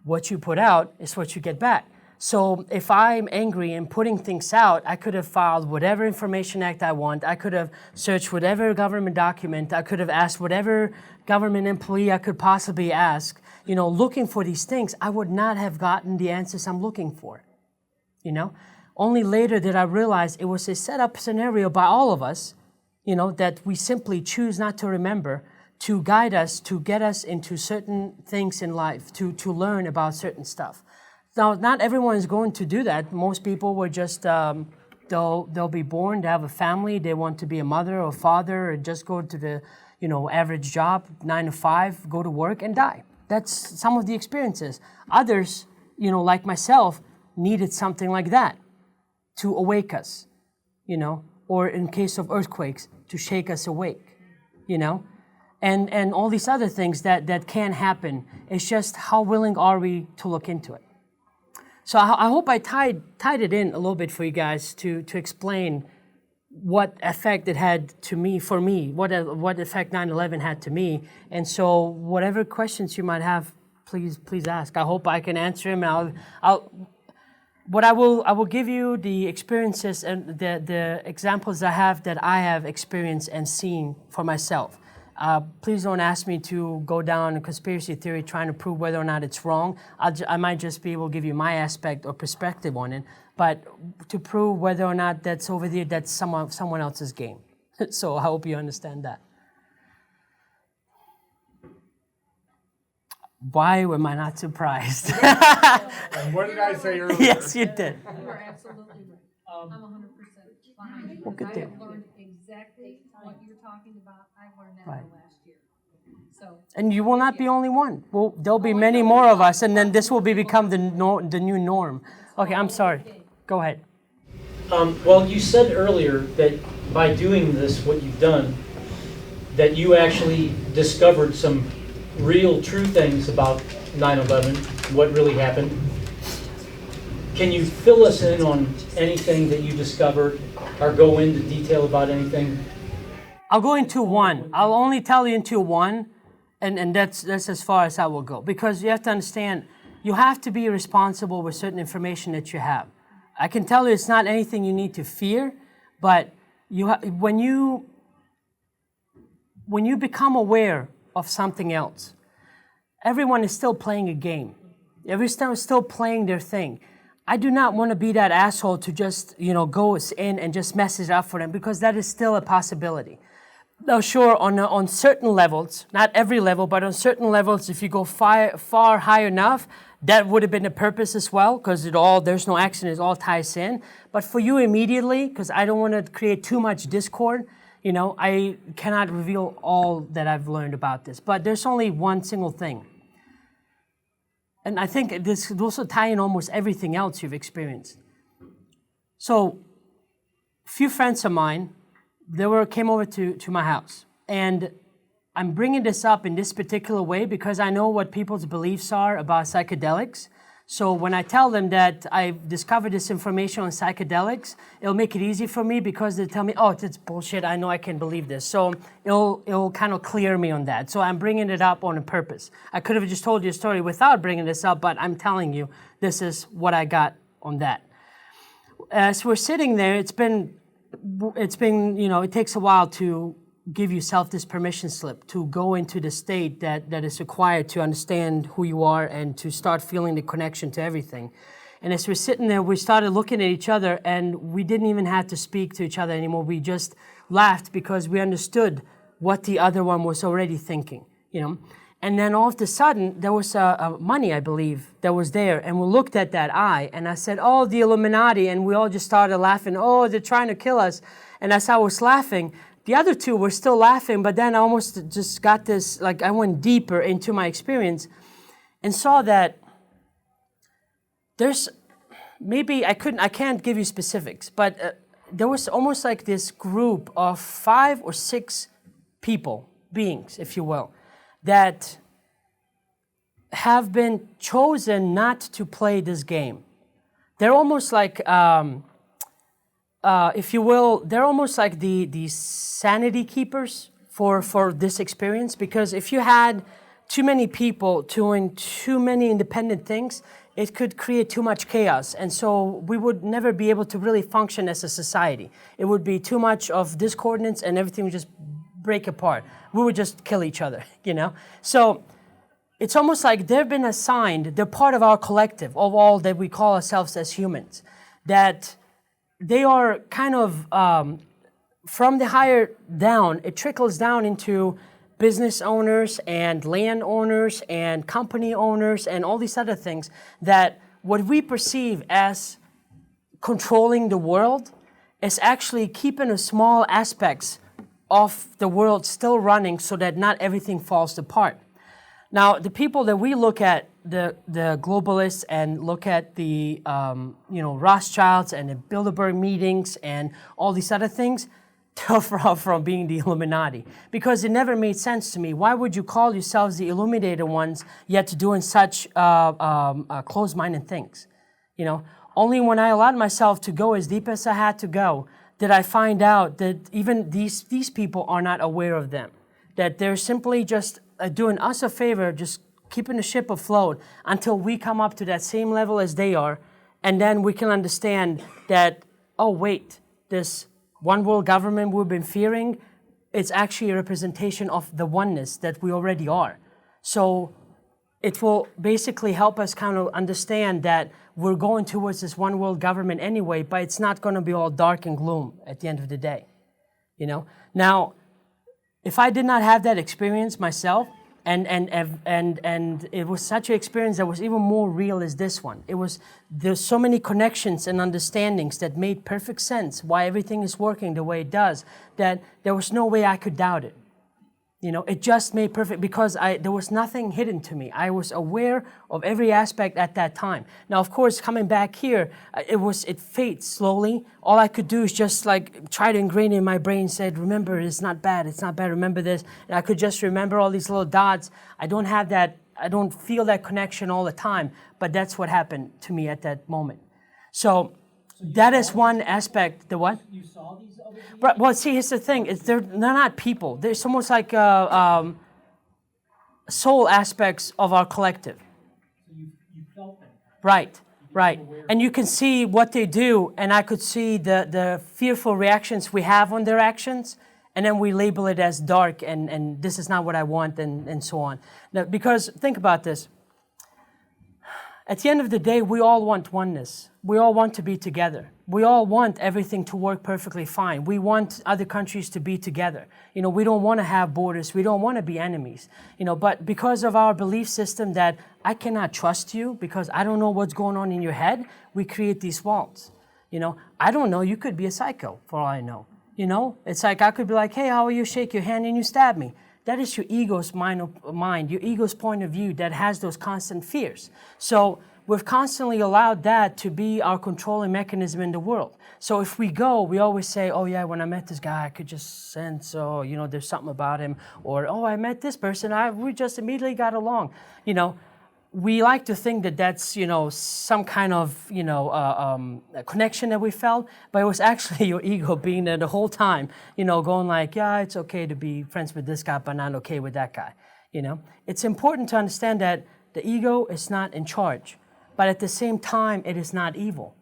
Speaker 1: what you put out is what you get back. So if I'm angry and putting things out, I could have filed whatever Information Act I want. I could have searched whatever government document. I could have asked whatever government employee I could possibly ask. Looking for these things, I would not have gotten the answers I'm looking for. Only later did I realize it was a set-up scenario by all of us, that we simply choose not to remember to guide us, to get us into certain things in life, to learn about certain stuff. Now, not everyone is going to do that. Most people were just, they'll be born, they have a family, they want to be a mother or father, or just go to the, average job, 9 to 5, go to work and die. That's some of the experiences. Others, like myself, needed something like that to awake us, or in case of earthquakes, to shake us awake, and all these other things that can happen. It's just how willing are we to look into it. So I hope I tied it in a little bit for you guys to explain what effect it had for me, what effect 9/11 had to me. And so whatever questions you might have, please ask. I hope I can answer them. I will give you the experiences and the examples I have experienced and seen for myself. Please don't ask me to go down a conspiracy theory trying to prove whether or not it's wrong. I might just be able to give you my aspect or perspective on it, but to prove whether or not that's over there, that's someone else's game. So I hope you understand that. Why am I not surprised?
Speaker 2: And what did I say earlier?
Speaker 1: Yes, you did.
Speaker 3: You are absolutely right. I'm 100% behind you.
Speaker 1: Well, good
Speaker 3: I
Speaker 1: deal.
Speaker 3: have learned exactly what you're talking about. I learned that
Speaker 1: Right.
Speaker 3: the last year. So.
Speaker 1: And you will not be only one. Well, there'll be many more of us, and then this will become the new norm. Okay, I'm sorry. Go ahead.
Speaker 4: Well, you said earlier that by doing this, what you've done, that you actually discovered some real, true things about 9/11, what really happened. Can you fill us in on anything that you discovered, or go into detail about anything?
Speaker 1: I'll go into one. I'll only tell you into one, and that's as far as I will go. Because you have to understand, you have to be responsible with certain information that you have. I can tell you it's not anything you need to fear, but when you become aware of something else, everyone is still playing a game. Everyone is still playing their thing. I do not want to be that asshole to just, go in and just mess it up for them, because that is still a possibility. Now, sure, on certain levels, not every level, but on certain levels, if you go far high enough, that would have been the purpose as well, because there's no accident, it all ties in. But for you immediately, because I don't want to create too much discord, You know, I cannot reveal all that I've learned about this, but there's only one single thing. And I think this could also tie in almost everything else you've experienced. So, a few friends of mine, came over to my house. And I'm bringing this up in this particular way because I know what people's beliefs are about psychedelics. So when I tell them that I've discovered this information on psychedelics, it'll make it easy for me because they tell me, oh, it's bullshit, I know I can believe this. So it'll kind of clear me on that. So I'm bringing it up on a purpose. I could have just told you a story without bringing this up, but I'm telling you, this is what I got on that. As we're sitting there, it's been, you know, it takes a while to give yourself this permission slip to go into the state that is required to understand who you are and to start feeling the connection to everything. And as we're sitting there, we started looking at each other and we didn't even have to speak to each other anymore. We just laughed because we understood what the other one was already thinking, you know. And then all of a sudden, there was a money, I believe, that was there. And we looked at that eye and I said, oh, the Illuminati. And we all just started laughing. Oh, they're trying to kill us. And as I was laughing, the other two were still laughing, but then I almost just got this, like I went deeper into my experience and saw that there's maybe, I can't give you specifics, but there was almost like this group of 5 or 6 people, beings, if you will, that have been chosen not to play this game. They're almost like, if you will, they're almost like the sanity keepers for this experience, because if you had too many people doing too many independent things, it could create too much chaos. And so we would never be able to really function as a society. It would be too much of discordance and everything would just break apart. We would just kill each other, you know? So it's almost like they've been assigned, they're part of our collective, of all that we call ourselves as humans, that they are kind of, from the higher down, it trickles down into business owners and land owners and company owners and all these other things, that what we perceive as controlling the world is actually keeping the small aspects of the world still running so that not everything falls apart. Now, the people that we look at, the globalists, and look at the Rothschilds and the Bilderberg meetings and all these other things, they're from being the Illuminati, because it never made sense to me. Why would you call yourselves the illuminated ones yet doing such closed-minded things? You know, only when I allowed myself to go as deep as I had to go did I find out that even these people are not aware of them, that they're simply just doing us a favor, just keeping the ship afloat until we come up to that same level as they are, and then we can understand that, oh wait, this one world government we've been fearing, it's actually a representation of the oneness that we already are. So it will basically help us kind of understand that we're going towards this one world government anyway, but it's not going to be all dark and gloom at the end of the day, you know? Now, if I did not have that experience myself, and it was such an experience that was even more real as this one. There's so many connections and understandings that made perfect sense why everything is working the way it does, that there was no way I could doubt it. You know, it just made perfect, because there was nothing hidden to me. I was aware of every aspect at that time. Now, of course, coming back here, it fades slowly. All I could do is just like try to ingrain in my brain, said, remember, it's not bad, remember this. And I could just remember all these little dots. I don't feel that connection all the time, but that's what happened to me at that moment. So that is one aspect. The what?
Speaker 4: You saw these other people?
Speaker 1: Right, well, see, here's the thing. They're not people. They're almost like soul aspects of our collective.
Speaker 4: So you felt them.
Speaker 1: Right. And you can see what they do, and I could see the fearful reactions we have on their actions, and then we label it as dark, and this is not what I want, and so on. Now, because think about this. At the end of the day, we all want oneness. We all want to be together. We all want everything to work perfectly fine. We want other countries to be together. You know, we don't want to have borders. We don't want to be enemies. You know, but because of our belief system that I cannot trust you because I don't know what's going on in your head, we create these walls. You know, I don't know, you could be a psycho for all I know. You know, it's like I could be like, hey, how are you? Shake your hand and you stab me. That is your ego's mind, your ego's point of view that has those constant fears. So we've constantly allowed that to be our controlling mechanism in the world. So if we go, we always say, oh yeah, when I met this guy, I could just sense, oh, you know, there's something about him. Or, oh, I met this person, we just immediately got along. You know, we like to think that that's, you know, some kind of, you know, a connection that we felt, but it was actually your ego being there the whole time, you know, going like, yeah, it's okay to be friends with this guy, but not okay with that guy, you know. It's important to understand that the ego is not in charge, but at the same time, it is not evil.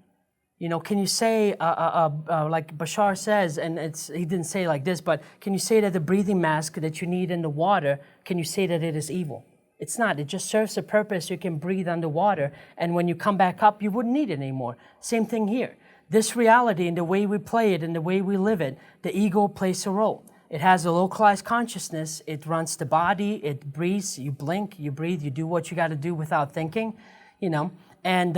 Speaker 1: You know, can you say, like Bashar says, and he didn't say like this, but can you say that the breathing mask that you need in the water, can you say that it is evil? It's not. It just serves a purpose. You can breathe underwater, and when you come back up, you wouldn't need it anymore. Same thing here. This reality and the way we play it and the way we live it, the ego plays a role. It has a localized consciousness. It runs the body. It breathes. You blink, you breathe, you do what you got to do without thinking, you know. And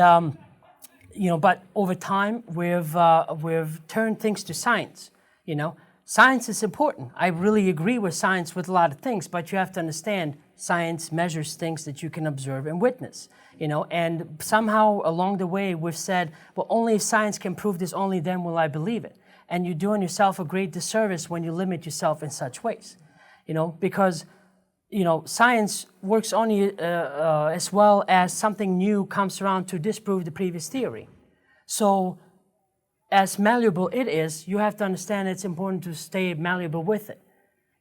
Speaker 1: you know, but over time, we've turned things to science, you know. Science is important. I really agree with science with a lot of things, but you have to understand science measures things that you can observe and witness, you know, and somehow along the way we've said, well, only if science can prove this, only then will I believe it. And you're doing yourself a great disservice when you limit yourself in such ways, you know, because, you know, science works only as well as something new comes around to disprove the previous theory. So as malleable it is, you have to understand it's important to stay malleable with it,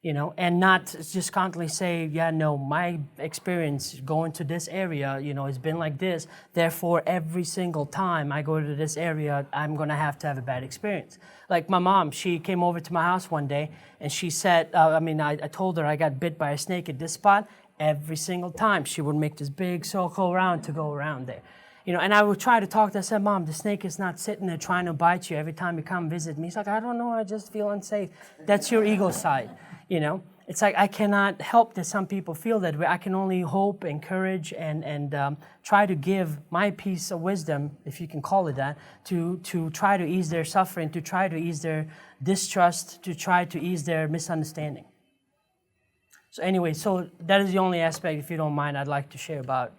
Speaker 1: you know, and not just constantly say, yeah, no, my experience going to this area, you know, has been like this. Therefore, every single time I go to this area, I'm going to have a bad experience. Like my mom, she came over to my house one day and she said, I told her I got bit by a snake at this spot. Every single time she would make this big circle around to go around there. You know, and I would try to talk to her. I said, Mom, the snake is not sitting there trying to bite you every time you come visit me. He's like, I don't know, I just feel unsafe. That's your ego side, you know. It's like I cannot help that some people feel that way. I can only hope, encourage, and try to give my piece of wisdom, if you can call it that, to try to ease their suffering, to try to ease their distrust, to try to ease their misunderstanding. So anyway, so that is the only aspect, if you don't mind, I'd like to share about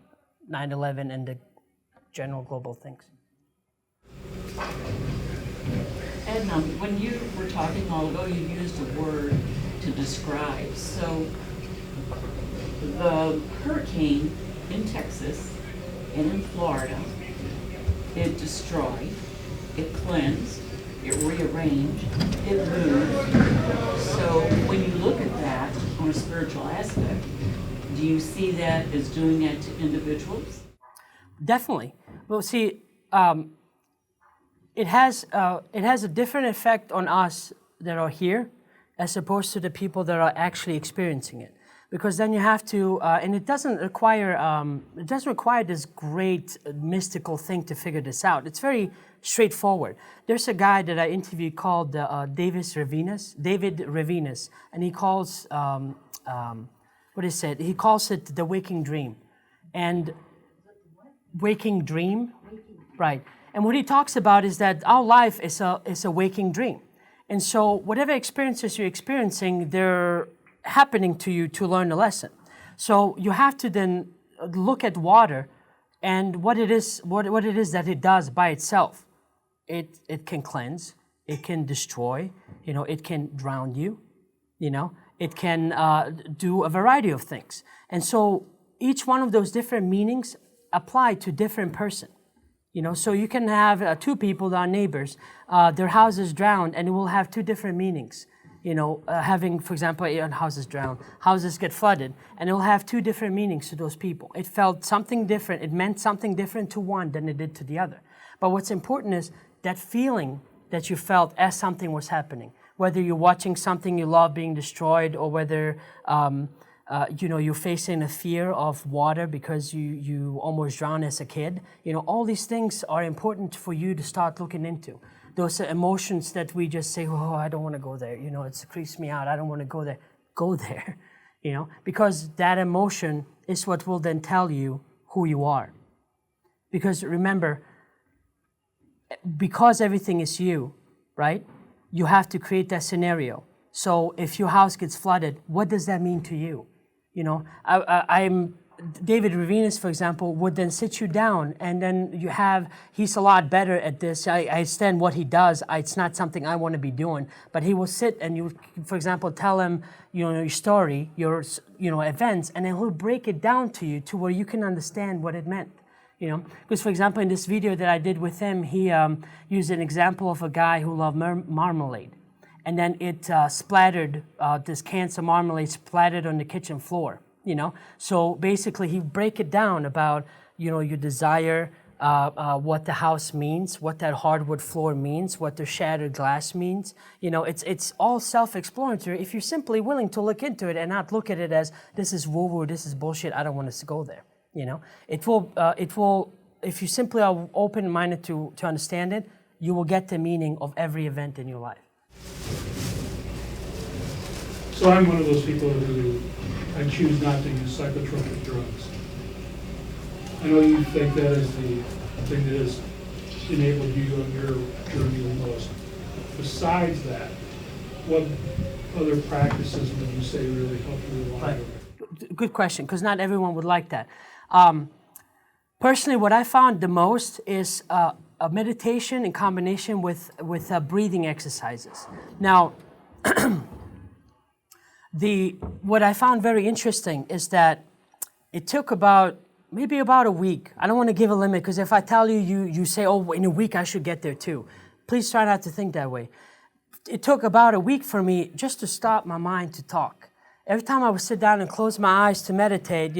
Speaker 1: 9/11 and the general global things.
Speaker 5: Adnan, when you were talking all ago, you used a word to describe. So the hurricane in Texas and in Florida, it destroyed, it cleansed, it rearranged, it moved. So when you look at that on a spiritual aspect, do you see that as doing that to individuals?
Speaker 1: Definitely. Well, see, it has a different effect on us that are here as opposed to the people that are actually experiencing it. Because then you have to, and it doesn't require this great mystical thing to figure this out. It's very straightforward. There's a guy that I interviewed called David Ravinus, and he calls, he calls it the waking dream. And waking dream, right. And what he talks about is that our life is a waking dream. And so whatever experiences you're experiencing, they're happening to you to learn a lesson. So you have to then look at water and what it is that it does by itself. It can cleanse, it can destroy, you know, it can drown you, you know, it can do a variety of things. And so each one of those different meanings apply to different person. You know, so you can have two people that are neighbors, their house is drowned, and it will have two different meanings. You know, having, for example, houses drowned, houses get flooded, and it will have two different meanings to those people. It felt something different, it meant something different to one than it did to the other. But what's important is that feeling that you felt as something was happening, whether you're watching something you love being destroyed, or whether you know, you're facing a fear of water because you almost drowned as a kid. You know, all these things are important for you to start looking into. Those are emotions that we just say, oh, I don't want to go there. You know, it creeps me out. I don't want to go there. Go there, you know, because that emotion is what will then tell you who you are. Because remember, because everything is you, right? you have to create that scenario. So if your house gets flooded, what does that mean to you? You know, I'm David Ravinus, for example, would then sit you down, and then he's a lot better at this. I understand what he does. It's not something I want to be doing, but he will sit and you, for example, tell him, your story, your, events, and then he'll break it down to you to where you can understand what it meant. Because for example, in this video that I did with him, he used an example of a guy who loved marmalade. And then it splattered, this cans of marmalade splattered on the kitchen floor, So basically he break it down about, your desire, what the house means, what that hardwood floor means, what the shattered glass means. It's all self-explanatory if you're simply willing to look into it and not look at it as, this is woo-woo, this is bullshit, I don't want to go there. It will, if you simply are open-minded to understand it, you will get the meaning of every event in your life.
Speaker 6: So I'm one of those people who I choose not to use psychotropic drugs. I know you think that is the thing that has enabled you on your journey the most. Besides that, what other practices would you say really help you along?
Speaker 1: Right. Good question, because not everyone would like that. Personally, what I found the most is a meditation in combination with breathing exercises. Now, what I found very interesting is that it took maybe about a week. I don't want to give a limit, because if I tell you, you say, oh, in a week I should get there too. Please try not to think that way. It took about a week for me just to stop my mind to talk. Every time I would sit down and close my eyes to meditate,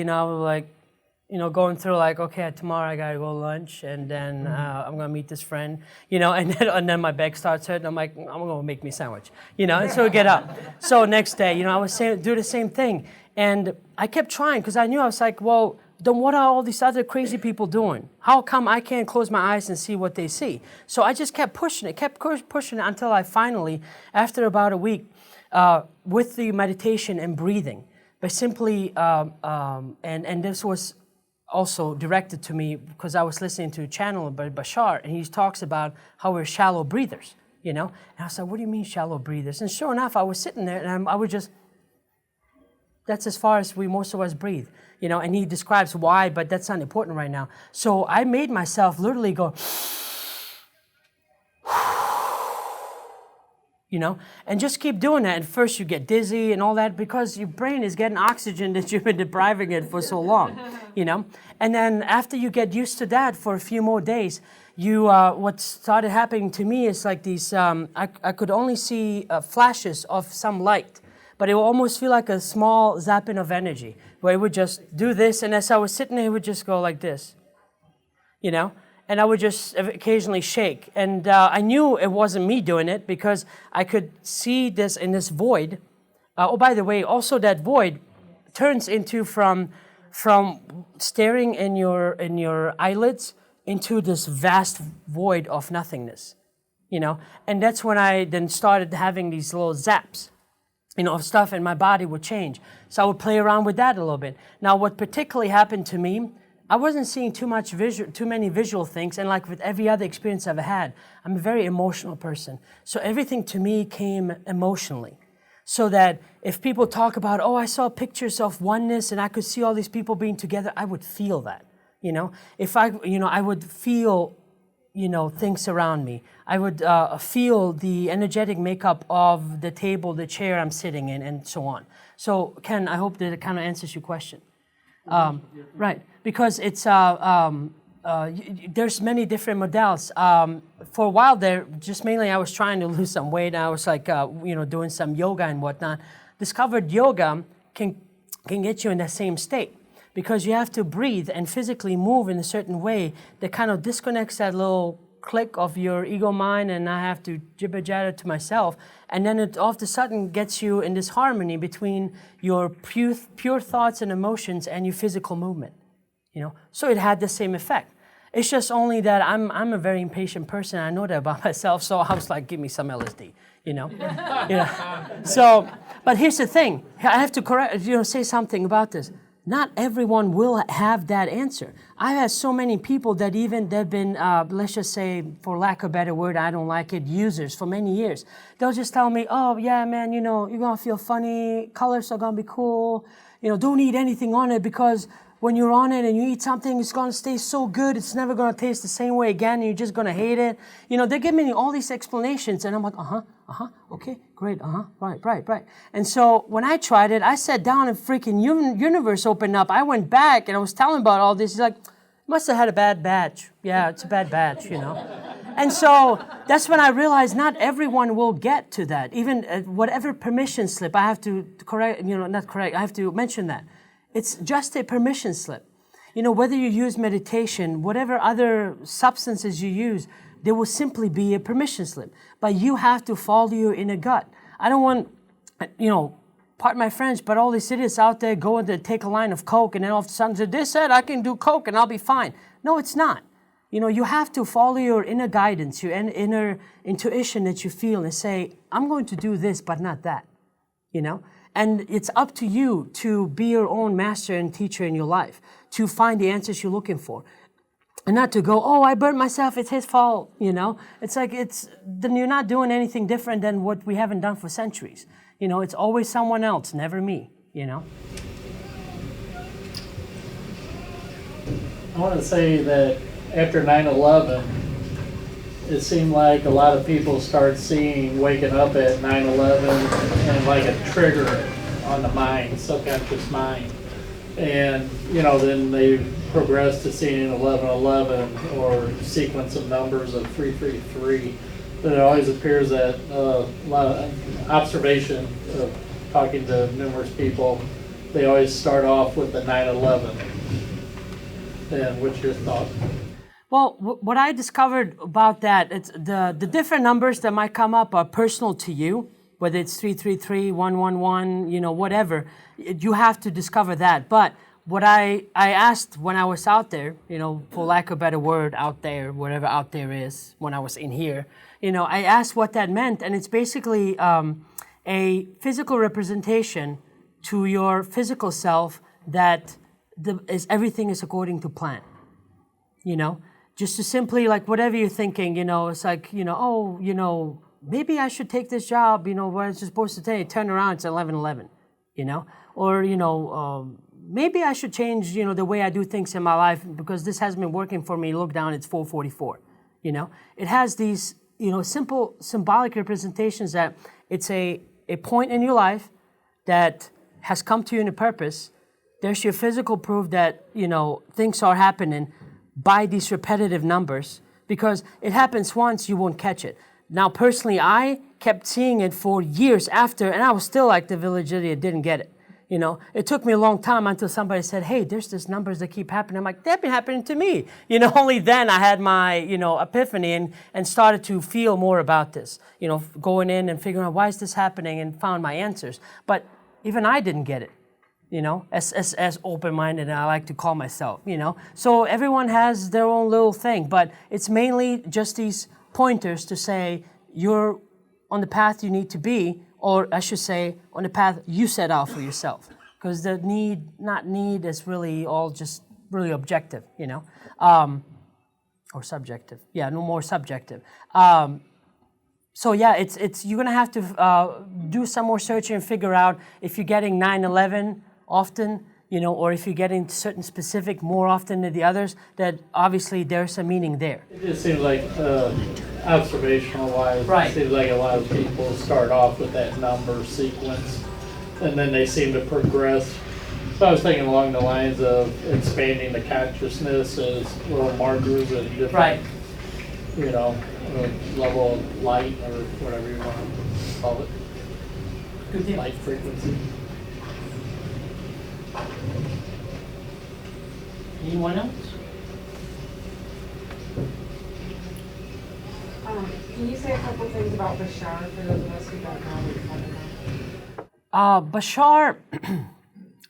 Speaker 1: going through like, okay, tomorrow I gotta go to lunch, and then I'm gonna meet this friend, and then my back starts hurting. I'm like, I'm gonna make me a sandwich, and so I get up. So next day, I would do the same thing, and I kept trying because I knew, I was like, well, then what are all these other crazy people doing? How come I can't close my eyes and see what they see? So I just kept pushing it until I finally, after about a week, with the meditation and breathing, by simply, and this was also directed to me because I was listening to a channel by Bashar, and he talks about how we're shallow breathers, And I was like, what do you mean shallow breathers? And sure enough, I was sitting there and I would just, that's as far as most of us breathe, and he describes why, but that's not important right now. So I made myself literally go, and just keep doing that. And first you get dizzy and all that because your brain is getting oxygen that you've been depriving it for so long, And then after you get used to that for a few more days, what started happening to me is like these, I could only see flashes of some light, but it would almost feel like a small zapping of energy where it would just do this. And as I was sitting there, it would just go like this, And I would just occasionally shake. And I knew it wasn't me doing it because I could see this in this void. Oh, by the way, also that void turns into from staring in your eyelids into this vast void of nothingness, And that's when I then started having these little zaps, of stuff, and my body would change. So I would play around with that a little bit. Now, what particularly happened to me, I wasn't seeing too many visual things, and like with every other experience I've had, I'm a very emotional person. So everything to me came emotionally. So that if people talk about, oh, I saw pictures of oneness and I could see all these people being together, I would feel that, If I would feel, things around me. I would feel the energetic makeup of the table, the chair I'm sitting in, and so on. So Ken, I hope that it kind of answers your question. Right, because it's there's many different models. For a while there, just mainly I was trying to lose some weight. I was like, doing some yoga and whatnot. Discovered yoga can get you in that same state because you have to breathe and physically move in a certain way that kind of disconnects that little click of your ego mind, and I have to jibber jabber to myself, and then it all of a sudden gets you in this harmony between your pure thoughts and emotions and your physical movement, So it had the same effect. It's just only that I'm a very impatient person. I know that about myself, so I was like, give me some LSD, So, but here's the thing. I have to say something about this. Not everyone will have that answer. I've had so many people that they've been, let's just say, for lack of a better word, I don't like it, users for many years. They'll just tell me, oh, yeah, man, you're going to feel funny. Colors are going to be cool. Don't eat anything on it because when you're on it and you eat something, it's going to stay so good. It's never going to taste the same way again. And you're just going to hate it. They're giving me all these explanations. And I'm like, okay, great, right. And so when I tried it, I sat down and freaking universe opened up. I went back and I was telling about all this. He's like, must have had a bad batch. Yeah, it's a bad batch, And so that's when I realized not everyone will get to that. Even whatever permission slip, I have to correct, I have to mention that. It's just a permission slip. Whether you use meditation, whatever other substances you use, there will simply be a permission slip. But you have to follow your inner gut. I don't want, pardon my French, but all these idiots out there going to take a line of Coke and then all of a sudden they said, I can do Coke and I'll be fine. No, it's not. You have to follow your inner guidance, your inner intuition that you feel and say, I'm going to do this, but not that, And it's up to you to be your own master and teacher in your life, to find the answers you're looking for. And not to go, oh, I burnt myself, it's his fault, It's like, then you're not doing anything different than what we haven't done for centuries. It's always someone else, never me,
Speaker 7: I want to say that after 9/11, it seemed like a lot of people started waking up at 9/11 and like a trigger on the mind, subconscious mind. And, then they progressed to seeing 1111 or sequence of numbers of 333. But it always appears that a lot of observation of talking to numerous people, they always start off with the 9/11. And what's your thought?
Speaker 1: Well, what I discovered about that, it's the different numbers that might come up are personal to you, whether it's 333, 111, whatever. You have to discover that. But what I asked when I was out there, for lack of a better word, out there, whatever out there is, when I was in here, I asked what that meant. And it's basically a physical representation to your physical self that everything is according to plan, Just to simply, like, whatever you're thinking, it's like, maybe I should take this job, what I was supposed to take, turn around, it's 11:11, Or, maybe I should change, the way I do things in my life because this hasn't been working for me. Look down, it's 4:44, It has these, simple symbolic representations that it's a point in your life that has come to you in a purpose. There's your physical proof that, things are happening by these repetitive numbers, because it happens once, you won't catch it. Now, personally, I kept seeing it for years after, and I was still like the village idiot, didn't get it. It took me a long time until somebody said, hey, there's these numbers that keep happening. I'm like, they've been happening to me. Only then I had my, epiphany and started to feel more about this, going in and figuring out why is this happening and found my answers. But even I didn't get it. As open-minded as I like to call myself, So everyone has their own little thing, but it's mainly just these pointers to say you're on the path you need to be, or I should say on the path you set out for yourself. Because the not need is really all just really objective, or subjective. Yeah, no more subjective. So yeah, it's you're gonna have to do some more searching and figure out if you're getting 9/11 often, or if you're getting certain specific more often than the others, that obviously there's a meaning there.
Speaker 7: It just seems like observational wise,
Speaker 1: Right.
Speaker 7: It seems like a lot of people start off with that number sequence and then they seem to progress. So I was thinking along the lines of expanding the consciousness as little markers and different,
Speaker 1: Right.
Speaker 7: Level of light or whatever you want to call it.
Speaker 1: Good deal.
Speaker 7: Light frequency.
Speaker 1: Anyone else?
Speaker 8: Can you say a couple things about Bashar for those of us who don't know what you're talking about?
Speaker 1: Bashar,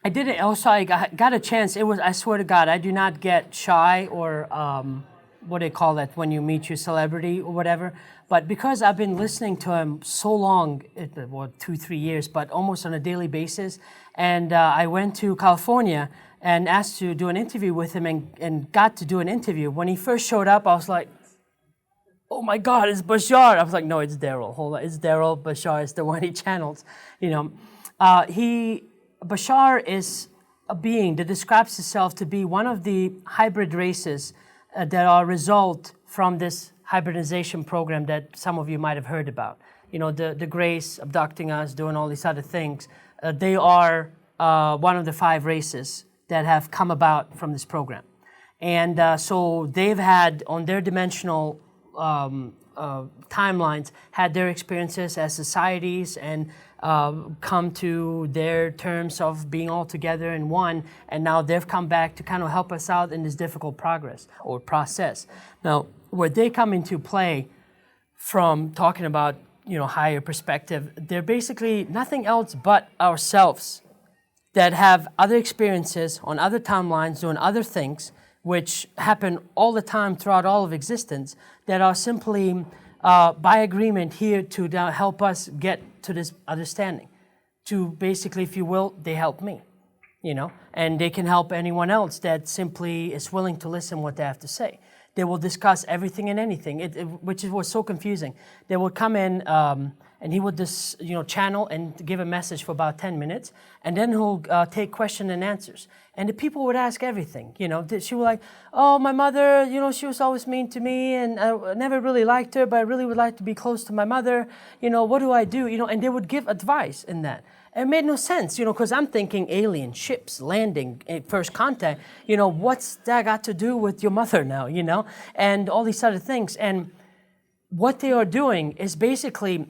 Speaker 1: I did it also. I got a chance. It was, I swear to God, I do not get shy or what do they call that when you meet your celebrity or whatever. But because I've been listening to him so long, 2-3 years, but almost on a daily basis, And I went to California and asked to do an interview with him and got to do an interview. When he first showed up, I was like, oh my God, it's Bashar. I was like, no, it's Daryl. Hold on, it's Daryl. Bashar is the one he channels. You know, Bashar is a being that describes itself to be one of the hybrid races that are a result from this hybridization program that some of you might have heard about. You know, the Greys abducting us, doing all these other things. They are one of the 5 races that have come about from this program. And so they've had, on their dimensional timelines, had their experiences as societies and come to their terms of being all together in one, and now they've come back to kind of help us out in this difficult progress or process. Now, where they come into play from talking about, you know, higher perspective, they're basically nothing else but ourselves that have other experiences on other timelines, doing other things, which happen all the time throughout all of existence, that are simply by agreement here to help us get to this understanding. To basically, if you will, they help me, you know, and they can help anyone else that simply is willing to listen what they have to say. They will discuss everything and anything, which was so confusing. They would come in and he would just, you know, channel and give a message for about 10 minutes, and then he'll take question and answers. And the people would ask everything, you know. She was like, oh, my mother, you know, she was always mean to me, and I never really liked her, but I really would like to be close to my mother. You know, what do I do? You know, and they would give advice in that. It made no sense, you know, because I'm thinking alien ships landing at first contact. You know, what's that got to do with your mother now, you know? And all these other things. And what they are doing is basically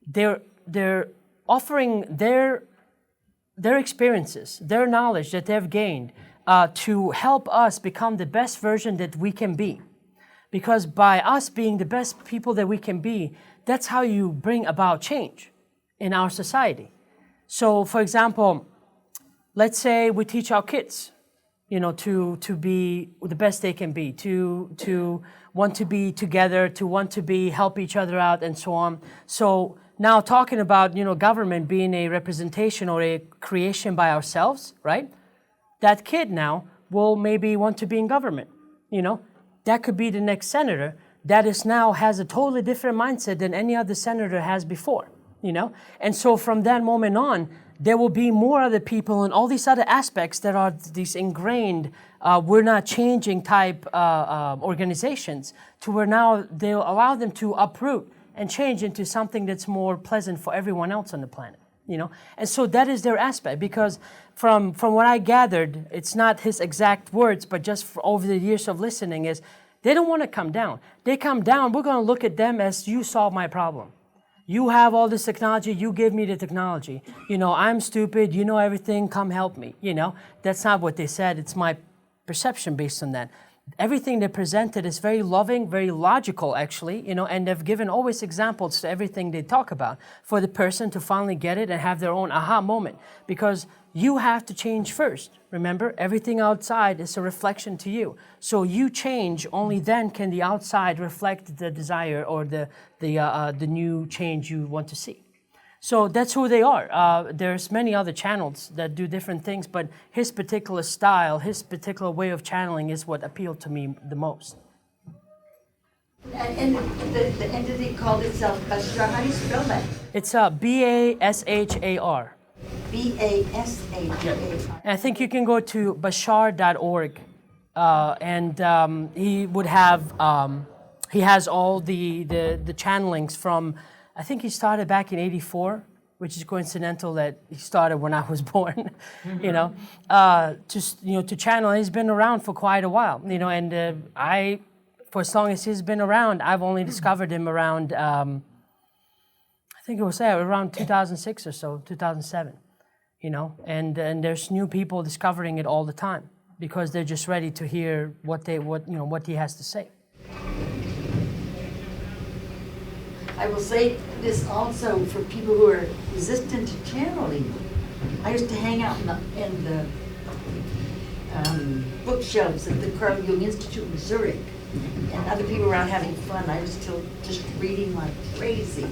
Speaker 1: they're offering their experiences, their knowledge that they've gained to help us become the best version that we can be. Because by us being the best people that we can be, that's how you bring about change in our society. So, for example, let's say we teach our kids, you know, to be the best they can be, to want to be together, to want to be help each other out, and so on. So now talking about, you know, government being a representation or a creation by ourselves, right? That kid now will maybe want to be in government, you know. That could be the next senator that is now has a totally different mindset than any other senator has before. You know, and so from that moment on, there will be more other people and all these other aspects that are these ingrained, we're not changing type organizations, to where now they'll allow them to uproot and change into something that's more pleasant for everyone else on the planet. You know, and so that is their aspect, because from what I gathered, it's not his exact words, but just over the years of listening, is they don't want to come down. They come down, we're going to look at them as, you solve my problem. You have all this technology, you give me the technology. You know, I'm stupid, you know everything, come help me. You know, that's not what they said, it's my perception based on that. Everything they presented is very loving, very logical actually, you know, and they've given always examples to everything they talk about for the person to finally get it and have their own aha moment. Because you have to change first. Remember, everything outside is a reflection to you. So you change, only then can the outside reflect the desire or the new change you want to see. So that's who they are. There's many other channels that do different things, but his particular style, his particular way of channeling is what appealed to me the most.
Speaker 9: And the entity called itself Bashar. How do you spell that?
Speaker 1: It's Bashar.
Speaker 9: Bashar.
Speaker 1: And I think you can go to bashar.org, and he would have, he has all the channelings from, I think he started back in '84, which is coincidental that he started when I was born, you know, to channel. He's been around for quite a while, you know, and for as long as he's been around, I've only discovered him around, I think it was around 2006 or so, 2007, you know, and there's new people discovering it all the time because they're just ready to hear what he has to say.
Speaker 9: I will say this also for people who are resistant to channeling. I used to hang out in the bookshelves at the Carl Jung Institute in Zurich, and other people around having fun. I was still just reading like crazy.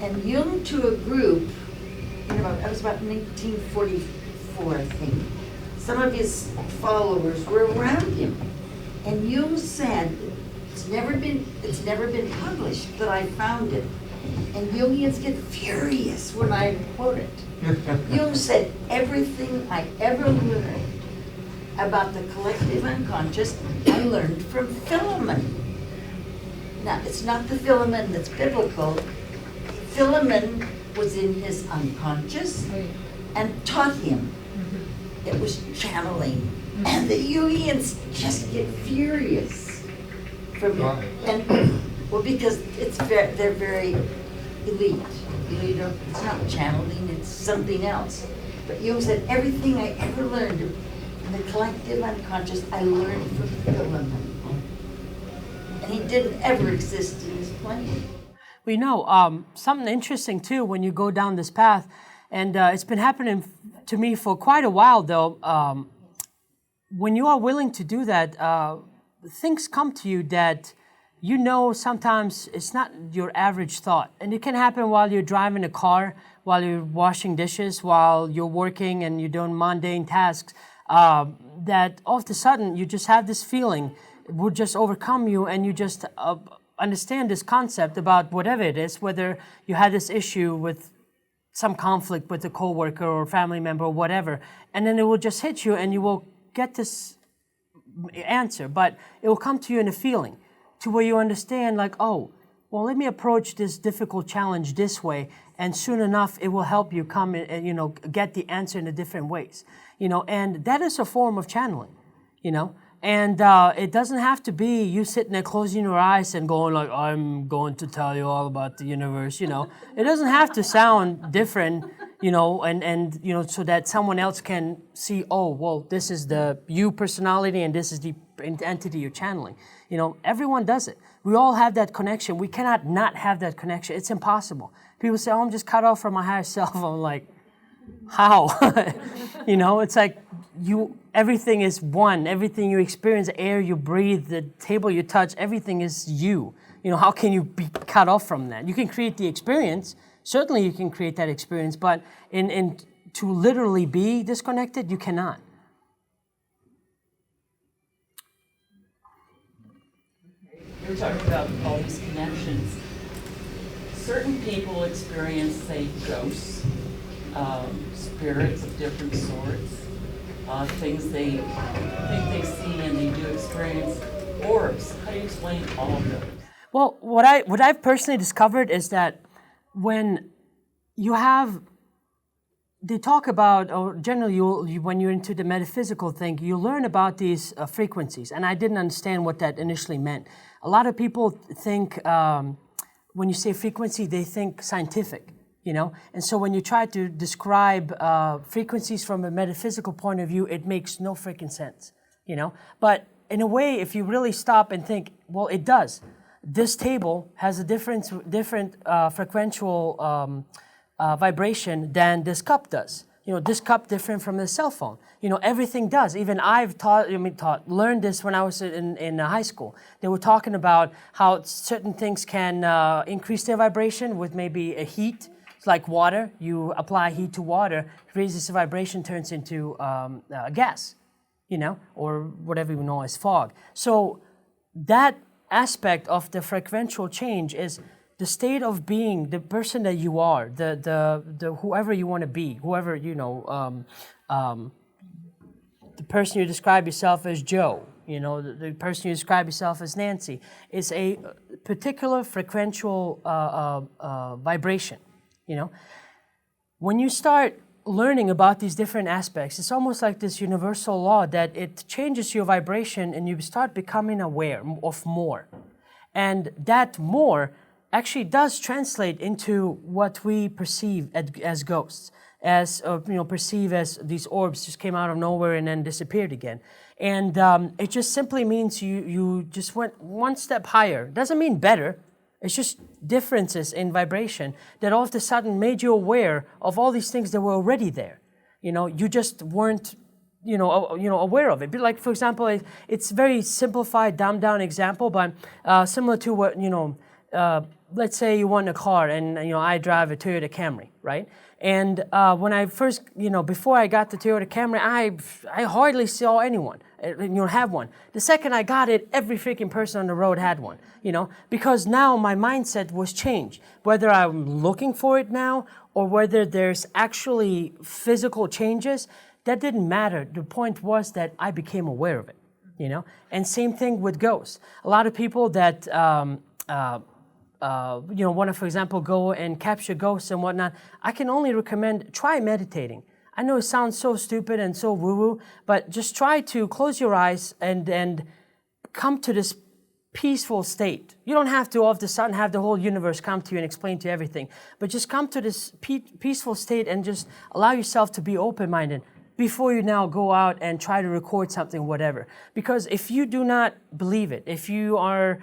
Speaker 9: And Jung to a group, I was about 1945, before, I think, some of his followers were around him. And Jung said, it's never been published, but I found it. And Jungians get furious when I quote it. Jung said, everything I ever learned about the collective unconscious, I learned from Philemon. Now, it's not the Philemon that's biblical. Philemon was in his unconscious and taught him. It was channeling. And the Jungians just get furious from it. And, well, because they're very elite. It's not channeling, it's something else. But Jung said, everything I ever learned in the collective unconscious, I learned from Philemon. And he didn't ever exist in his plane.
Speaker 1: We know something interesting too when you go down this path, and it's been happening to me for quite a while though. When you are willing to do that, things come to you that you know sometimes it's not your average thought. And it can happen while you're driving a car, while you're washing dishes, while you're working and you're doing mundane tasks, that all of a sudden you just have this feeling, it would just overcome you, and you just understand this concept about whatever it is, whether you had this issue with some conflict with a coworker or family member or whatever, and then it will just hit you and you will get this answer, but it will come to you in a feeling to where you understand like, oh, well, let me approach this difficult challenge this way, and soon enough it will help you come and get the answer in a different ways, and that is a form of channeling, and it doesn't have to be you sitting there closing your eyes and going like, I'm going to tell you all about the universe, it doesn't have to sound different, and so that someone else can see, oh, well, this is the you personality and this is the entity you're channeling. Everyone does it. We all have that connection. We cannot not have that connection. It's impossible. People say, oh, I'm just cut off from my higher self. I'm like, how? It's like everything is one. Everything you experience, the air you breathe, the table you touch, everything is you. How can you be cut off from that? You can create the experience. Certainly you can create that experience, but to literally be disconnected, you cannot.
Speaker 5: You're talking about all these connections. Certain people experience, say, ghosts, spirits of different sorts, things they think they see and they do experience, orbs. How do you explain all of those?
Speaker 1: Well, what I've personally discovered is that when you have, they talk about, or generally when you're into the metaphysical thing, you learn about these frequencies, and I didn't understand what that initially meant. A lot of people think, when you say frequency, they think scientific, and so when you try to describe frequencies from a metaphysical point of view, it makes no freaking sense, But in a way, if you really stop and think, well, it does. This table has a different frequential vibration than this cup does. This cup different from the cell phone. Everything does. Even I've learned this when I was in high school. They were talking about how certain things can increase their vibration with maybe a heat. It's like water. You apply heat to water, raises the vibration, turns into gas, or whatever you know as fog. So that aspect of the frequential change is the state of being, the person that you are, the whoever you want to be, whoever the person you describe yourself as Joe, the person you describe yourself as Nancy, is a particular frequential vibration. When you start learning about these different aspects, it's almost like this universal law that it changes your vibration and you start becoming aware of more. And that more actually does translate into what we perceive as ghosts, as perceive as these orbs just came out of nowhere and then disappeared again. And it just simply means you just went one step higher. Doesn't mean better. It's just differences in vibration that all of a sudden made you aware of all these things that were already there. You just weren't, aware of it. But like, for example, it's very simplified, dumbed down example, but similar to what, let's say you want a car, and I drive a Toyota Camry, right? And when I first, before I got the Toyota Camry, I hardly saw anyone have one. The second I got it, every freaking person on the road had one, because now my mindset was changed. Whether I'm looking for it now or whether there's actually physical changes, that didn't matter. The point was that I became aware of it, And same thing with ghosts. A lot of people that want to, for example, go and capture ghosts and whatnot, I can only recommend, try meditating. I know it sounds so stupid and so woo-woo, but just try to close your eyes and come to this peaceful state. You don't have to all of a sudden have the whole universe come to you and explain to you everything, but just come to this peaceful state and just allow yourself to be open-minded before you now go out and try to record something, whatever. Because if you do not believe it, if you are,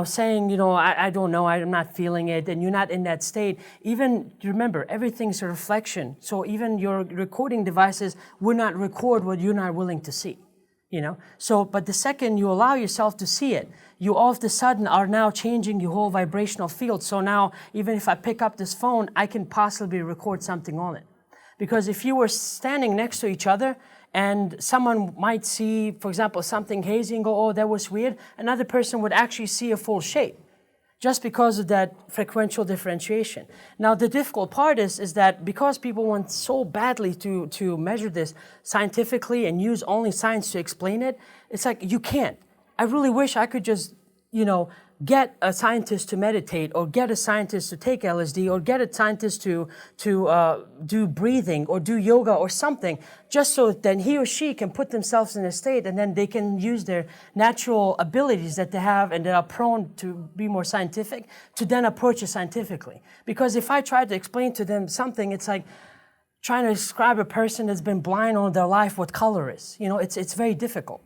Speaker 1: saying, I don't know, I'm not feeling it, and you're not in that state, even, remember, everything's a reflection. So even your recording devices will not record what you're not willing to see, So, but the second you allow yourself to see it, you all of a sudden are now changing your whole vibrational field. So now, even if I pick up this phone, I can possibly record something on it. Because if you were standing next to each other and someone might see, for example, something hazy and go, oh, that was weird, another person would actually see a full shape just because of that frequential differentiation. Now, the difficult part is that because people want so badly to measure this scientifically and use only science to explain it, it's like you can't. I really wish I could just, get a scientist to meditate, or get a scientist to take LSD, or get a scientist to do breathing or do yoga or something, just so that he or she can put themselves in a state, and then they can use their natural abilities that they have and that are prone to be more scientific to then approach it scientifically. Because if I try to explain to them something, it's like trying to describe a person that's been blind all their life what color is. It's very difficult.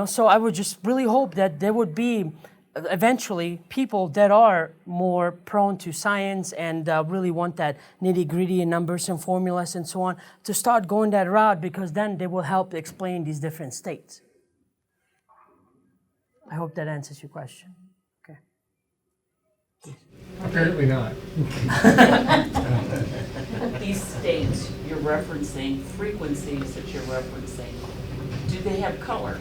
Speaker 1: So I would just really hope that there would be eventually people that are more prone to science and really want that nitty-gritty and numbers and formulas and so on to start going that route, because then they will help explain these different states. I hope that answers your question. Okay.
Speaker 2: Apparently not.
Speaker 5: These states you're referencing, frequencies that you're referencing, do they have color?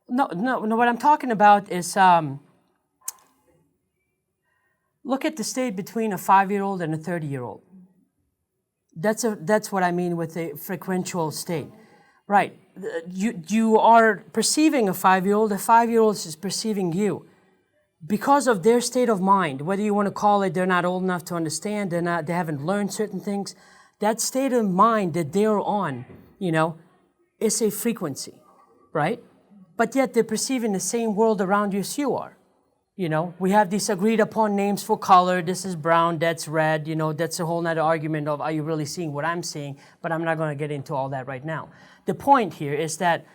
Speaker 1: No. What I'm talking about is look at the state between a 5-year-old and a 30-year-old. That's what I mean with a frequential state, right? You are perceiving a 5-year-old. A 5-year-old is perceiving you because of their state of mind. Whether you want to call it they're not old enough to understand, they haven't learned certain things. That state of mind that they're on, is a frequency, right? But yet they're perceiving the same world around you as you are. We have these agreed upon names for color. This is brown, that's red. That's a whole nother argument of, are you really seeing what I'm seeing? But I'm not going to get into all that right now. The point here is that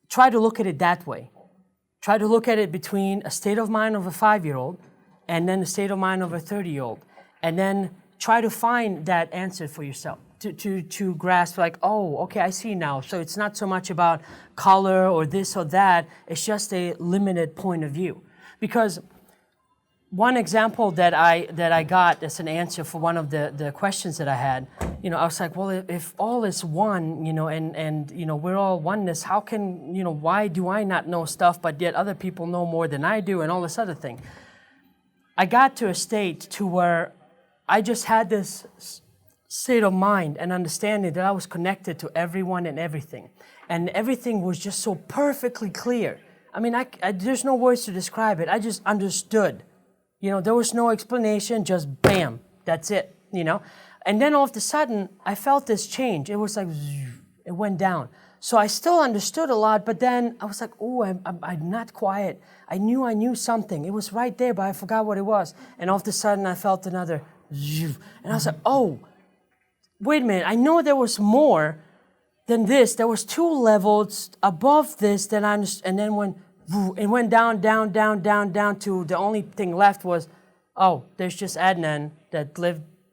Speaker 1: try to look at it that way. Try to look at it between a state of mind of a 5-year-old and then the state of mind of a 30-year-old. And then try to find that answer for yourself. To grasp, like, oh, okay, I see now. So it's not so much about color or this or that. It's just a limited point of view. Because one example that I got as an answer for one of the questions that I had, I was like, well, if all is one, and we're all oneness, how can, why do I not know stuff, but yet other people know more than I do, and all this other thing. I got to a state to where I just had this state of mind and understanding that I was connected to everyone and everything. And everything was just so perfectly clear. I mean, there's no words to describe it. I just understood. There was no explanation, just bam, that's it, And then all of a sudden, I felt this change. It was like, it went down. So I still understood a lot, but then I was like, oh, I'm not quiet. I knew something. It was right there, but I forgot what it was. And all of a sudden, I felt another, and I was like, oh, wait a minute, I know there was more than this. There was 2 levels above this that I understood. And then when it went down to the only thing left was, oh, there's just Adnan that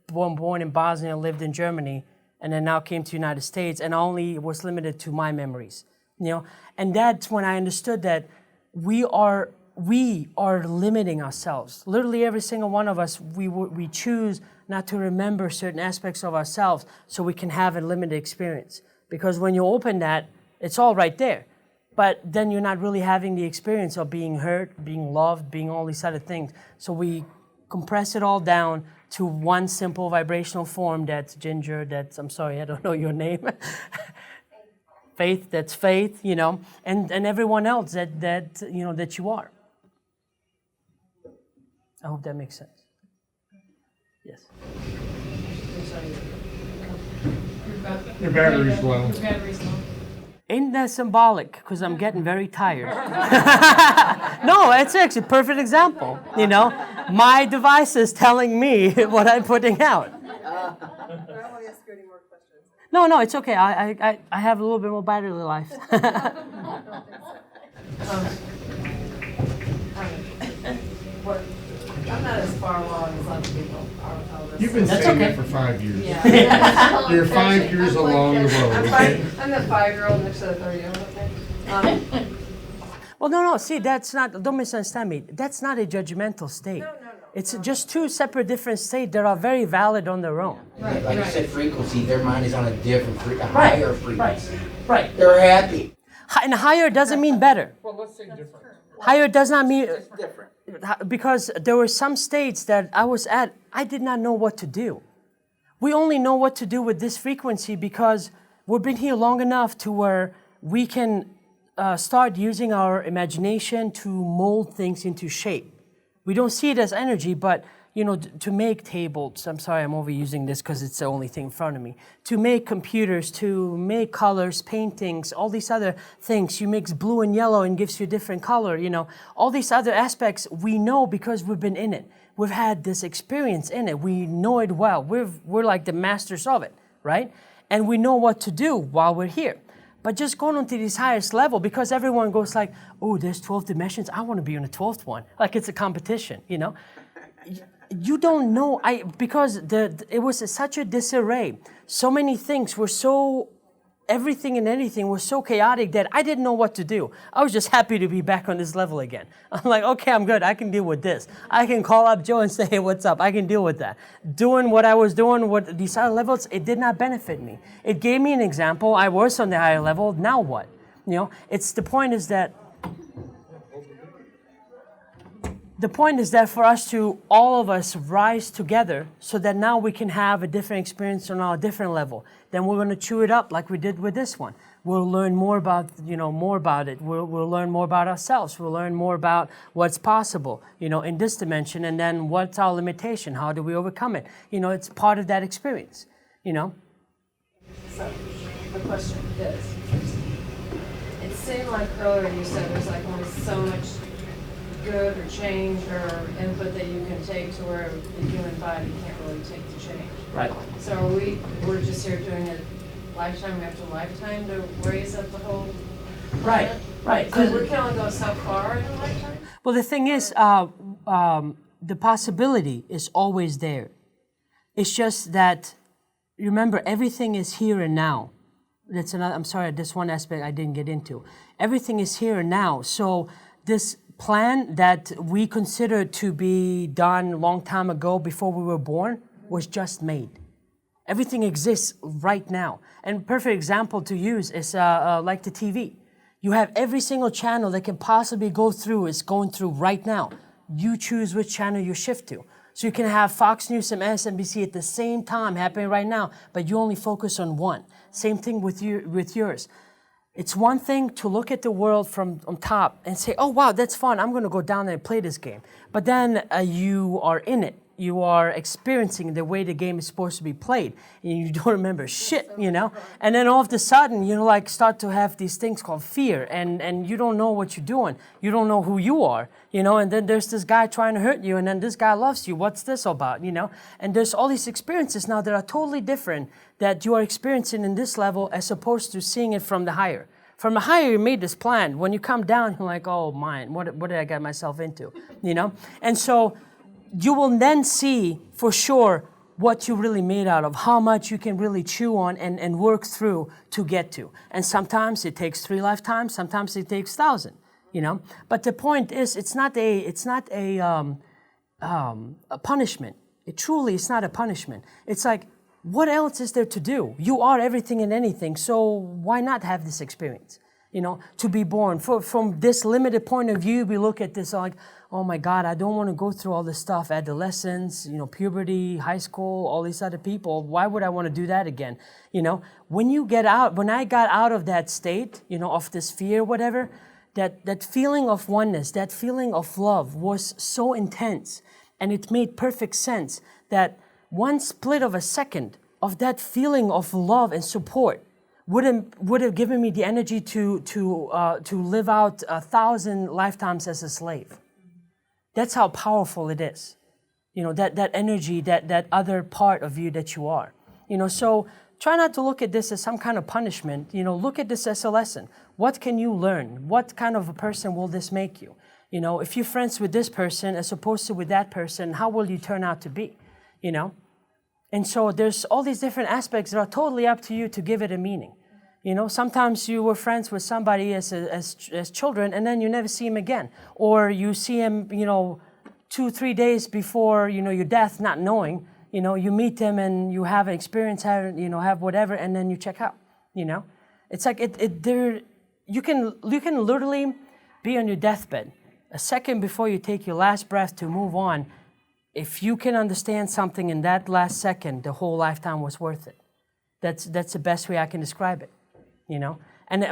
Speaker 1: born in Bosnia, lived in Germany, and then now came to the United States, and only was limited to my memories. And that's when I understood that we are we are limiting ourselves. Literally every single one of us, we choose not to remember certain aspects of ourselves so we can have a limited experience. Because when you open that, it's all right there. But then you're not really having the experience of being hurt, being loved, being all these other things. So we compress it all down to one simple vibrational form that's Ginger, that's, I'm sorry, I don't know your name. Faith, that's Faith, you know, and everyone else that you know, that you are. I hope that makes sense. Yes.
Speaker 2: Your battery's low.
Speaker 3: Your battery's low.
Speaker 1: Ain't that symbolic? Because I'm getting very tired. No, it's actually a perfect example. You know, my device is telling me what I'm putting out. No, it's okay. I have a little bit more battery life.
Speaker 8: I'm not as far along as other people are.
Speaker 2: You've been
Speaker 1: That's
Speaker 2: saying
Speaker 1: okay.
Speaker 2: that for 5 years.
Speaker 8: Yeah.
Speaker 2: You're 5 years along the road, okay?
Speaker 8: I'm the 5-year-old next to the 30-year-old, okay?
Speaker 1: Well, no. See, that's not. Don't misunderstand me. That's not a judgmental state.
Speaker 8: No.
Speaker 1: It's just two separate different states that are very valid on their own.
Speaker 8: Right,
Speaker 10: Like you
Speaker 8: right.
Speaker 10: said, frequency, their mind is on a different, a higher frequency.
Speaker 1: Right.
Speaker 10: They're happy.
Speaker 1: And higher doesn't mean better.
Speaker 2: Well, let's say different.
Speaker 1: Higher does not mean,
Speaker 10: It's different.
Speaker 1: because there were some states that I was at, I did not know what to do. We only know what to do with this frequency because we've been here long enough to where we can start using our imagination to mold things into shape. We don't see it as energy, but you know, to make tables, I'm sorry, I'm overusing this because it's the only thing in front of me, to make computers, to make colors, paintings, all these other things. You mix blue and yellow and gives you a different color, you know. All these other aspects we know because we've been in it. We've had this experience in it. We know it well. We're like the masters of it, right? And we know what to do while we're here. But just going on to this highest level, because everyone goes like, oh, there's 12 dimensions. I want to be on the 12th one. Like it's a competition, you know. You don't know, because it was such a disarray. So many things were so, everything and anything was so chaotic that I didn't know what to do. I was just happy to be back on this level again. I'm like, okay, I'm good. I can deal with this. I can call up Joe and say, hey, what's up? I can deal with that. Doing what I was doing with these other levels, it did not benefit me. It gave me an example. I was on the higher level. Now what? You know, the point is that for us to, all of us, rise together so that now we can have a different experience on a different level. Then we're going to chew it up like we did with this one. We'll learn more about, more about it. We'll learn more about ourselves. We'll learn more about what's possible, in this dimension. And then what's our limitation? How do we overcome it? It's part of that experience,
Speaker 8: So, the question is, it seemed like earlier you said there's like only so much good or change or input that you can take to where the human body can't really take the change.
Speaker 1: Right.
Speaker 8: So we're just here doing it lifetime after lifetime to raise up the whole planet?
Speaker 1: Right.
Speaker 8: So we can only go so far in a lifetime?
Speaker 1: Well, the thing is, the possibility is always there. It's just that, remember, everything is here and now. That's another, I'm sorry, this one aspect I didn't get into. Everything is here and now. So this plan that we considered to be done a long time ago before we were born was just made. Everything exists right now. And perfect example to use is like the TV. You have every single channel that can possibly go through is going through right now. You choose which channel you shift to. So you can have Fox News and MSNBC at the same time happening right now, but you only focus on one. Same thing with yours. It's one thing to look at the world from on top and say, oh, wow, that's fun. I'm going to go down there and play this game. But then you are in it. You are experiencing the way the game is supposed to be played. And you don't remember shit, And then all of a sudden, start to have these things called fear. And you don't know what you're doing. You don't know who you are, And then there's this guy trying to hurt you. And then this guy loves you. What's this about, And there's all these experiences now that are totally different that you are experiencing in this level as opposed to seeing it from the higher. From the higher, you made this plan. When you come down, you're like, oh, man, what did I get myself into, And so you will then see for sure what you're really made out of, how much you can really chew on and work through to get to. And sometimes it takes 3 lifetimes, sometimes it takes 1,000, you know. But the point is, it's not a punishment. It truly is not a punishment. It's like, what else is there to do? You are everything and anything, so why not have this experience? You know, to be born. From this limited point of view, we look at this like, oh my God, I don't want to go through all this stuff, adolescence, you know, puberty, high school, all these other people. Why would I want to do that again? You know, when I got out of that state, you know, of this fear, whatever, that feeling of oneness, that feeling of love was so intense, and it made perfect sense that one split of a second of that feeling of love and support would have given me the energy to live out 1,000 lifetimes as a slave. That's how powerful it is. You know, that energy, that other part of you that you are. You know, so try not to look at this as some kind of punishment. You know, look at this as a lesson. What can you learn? What kind of a person will this make you? You know, if you're friends with this person as opposed to with that person, how will you turn out to be? You know? And so there's all these different aspects that are totally up to you to give it a meaning. You know, sometimes you were friends with somebody as children and then you never see him again. Or you see him, you know, 2-3 days before, you know, your death, not knowing, you know, you meet him and you have an experience, have whatever, and then you check out, you know. It's like you can literally be on your deathbed a second before you take your last breath to move on. If you can understand something in that last second, the whole lifetime was worth it. That's the best way I can describe it, you know.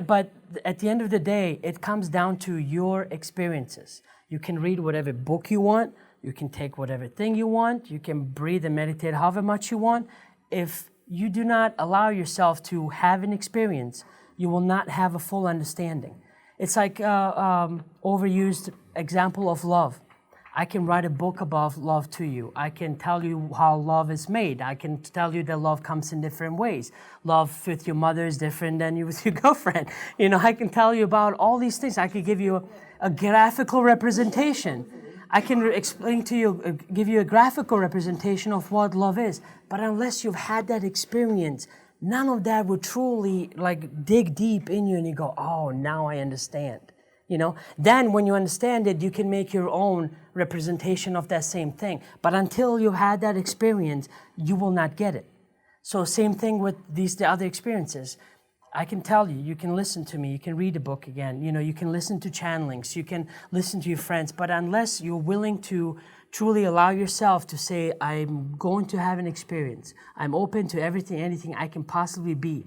Speaker 1: But at the end of the day, it comes down to your experiences. You can read whatever book you want. You can take whatever thing you want. You can breathe and meditate however much you want. If you do not allow yourself to have an experience, you will not have a full understanding. It's like overused example of love. I can write a book about love to you. I can tell you how love is made. I can tell you that love comes in different ways. Love with your mother is different than you with your girlfriend. You know, I can tell you about all these things. I could give you a graphical representation. I can explain to you, give you a graphical representation of what love is. But unless you've had that experience, none of that would truly like dig deep in you and you go, oh, now I understand. You know, then when you understand it, you can make your own representation of that same thing. But until you had that experience, you will not get it. So same thing with the other experiences. I can tell you, you can listen to me, you can read a book again, you know, you can listen to channelings, you can listen to your friends, but unless you're willing to truly allow yourself to say, I'm going to have an experience. I'm open to everything, anything I can possibly be.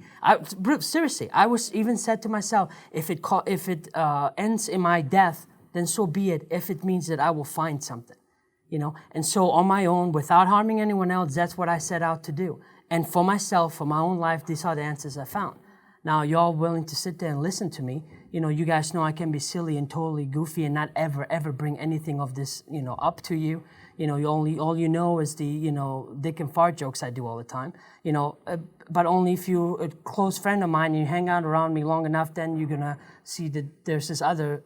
Speaker 1: Seriously, I was even said to myself, if it ends in my death, then so be it, if it means that I will find something, you know? And so on my own, without harming anyone else, that's what I set out to do. And for myself, for my own life, these are the answers I found. Now, y'all willing to sit there and listen to me. You know, you guys know I can be silly and totally goofy and not ever bring anything of this, you know, up to you. You know, all you know is the, you know, dick and fart jokes I do all the time. You know, but only if you're a close friend of mine and you hang out around me long enough, then you're gonna see that there's this other,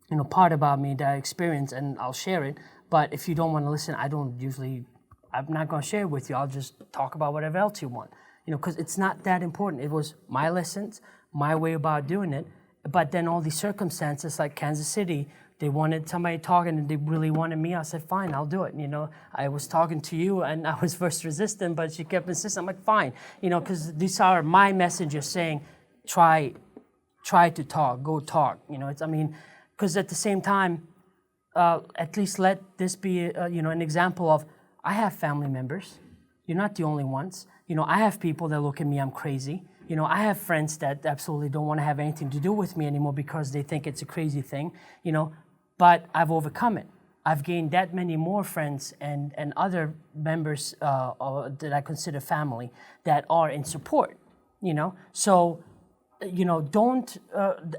Speaker 1: you know, part about me that I experience and I'll share it. But if you don't want to listen, I'm not gonna share it with you. I'll just talk about whatever else you want. You know, because it's not that important. It was my lessons, my way about doing it. But then all these circumstances, like Kansas City, they wanted somebody talking and they really wanted me. I said, fine, I'll do it. You know, I was talking to you and I was first resistant, but she kept insisting. I'm like, fine. You know, because these are my messages saying, try to talk, go talk. You know, because at the same time, at least let this be, an example of, I have family members. You're not the only ones. You know, I have people that look at me, I'm crazy. You know, I have friends that absolutely don't want to have anything to do with me anymore because they think it's a crazy thing, you know, but I've overcome it. I've gained that many more friends and other members that I consider family that are in support, you know. So, you know, don't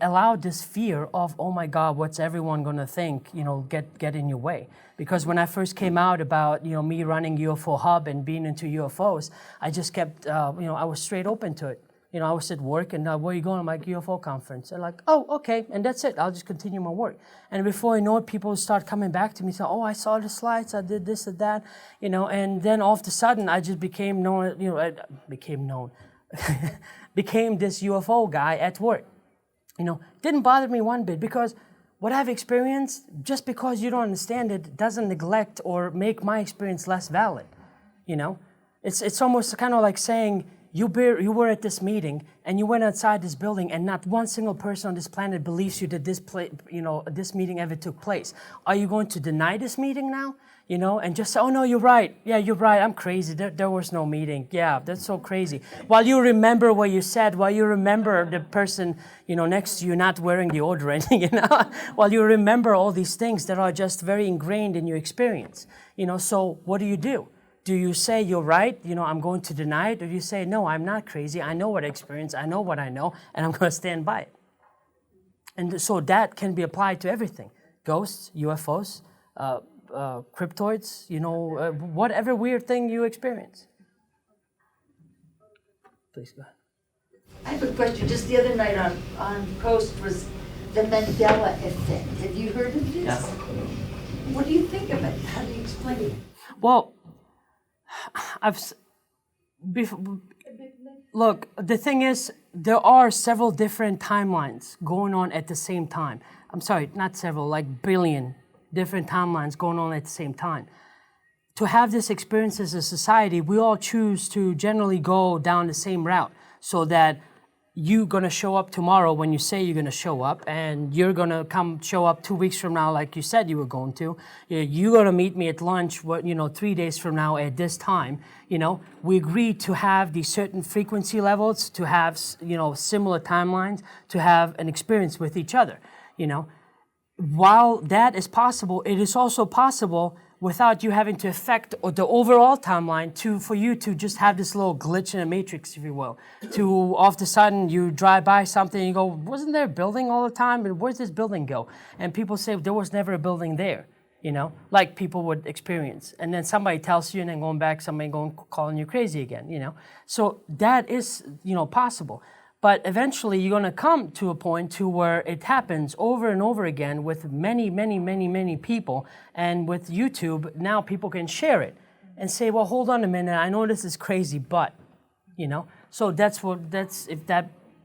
Speaker 1: allow this fear of, oh my God, what's everyone gonna think, you know, get in your way. Because when I first came out about, you know, me running UFOhub and being into UFOs, I just kept, I was straight open to it. You know, I was at work and where are you going? I'm like, UFO conference. And like, oh, okay, and that's it. I'll just continue my work. And before I know it, people start coming back to me saying, oh, I saw the slides, I did this and that, you know, and then all of a sudden I just became known, became this UFO guy at work. You know, didn't bother me one bit because what I've experienced, just because you don't understand it, doesn't neglect or make my experience less valid. You know, it's almost kind of like saying you were at this meeting and you went outside this building and not one single person on this planet believes you that this meeting ever took place. Are you going to deny this meeting now? You know, and just say, oh no, you're right. Yeah, you're right. I'm crazy. There was no meeting. Yeah, that's so crazy. While you remember what you said, while you remember the person, next to you not wearing deodorant, while you remember all these things that are just very ingrained in your experience, so what do? Do you say you're right, I'm going to deny it, or do you say, no, I'm not crazy, I know what I experienced, I know what I know, and I'm going to stand by it? And so that can be applied to everything. Ghosts, UFOs, cryptoids, whatever weird thing you experience. Please go ahead.
Speaker 9: I have a question. Just the other night on Post was the Mandela effect. Have you heard of this?
Speaker 10: Yes.
Speaker 9: What do you think of it? How do you explain it?
Speaker 1: Well, look, the thing is, there are several different timelines going on at the same time. I'm sorry, not several, like billion different timelines going on at the same time. To have this experience as a society, we all choose to generally go down the same route so that you're going to show up tomorrow when you say you're going to show up, and you're going to show up 2 weeks from now like you said you were going to. You're going to meet me at lunch 3 days from now at this time. We agreed to have these certain frequency levels, to have similar timelines, to have an experience with each other. While that is possible, it is also possible without you having to affect the overall timeline for you to just have this little glitch in a matrix, if you will. To all of a sudden you drive by something and you go, wasn't there a building all the time? And where's this building go? And people say there was never a building there, like people would experience. And then somebody tells you and then going back, somebody calling you crazy again, So that is, possible. But eventually you're going to come to a point to where it happens over and over again with many, many, many, many people. And with YouTube, now people can share it and say, well, hold on a minute, I know this is crazy, but, So if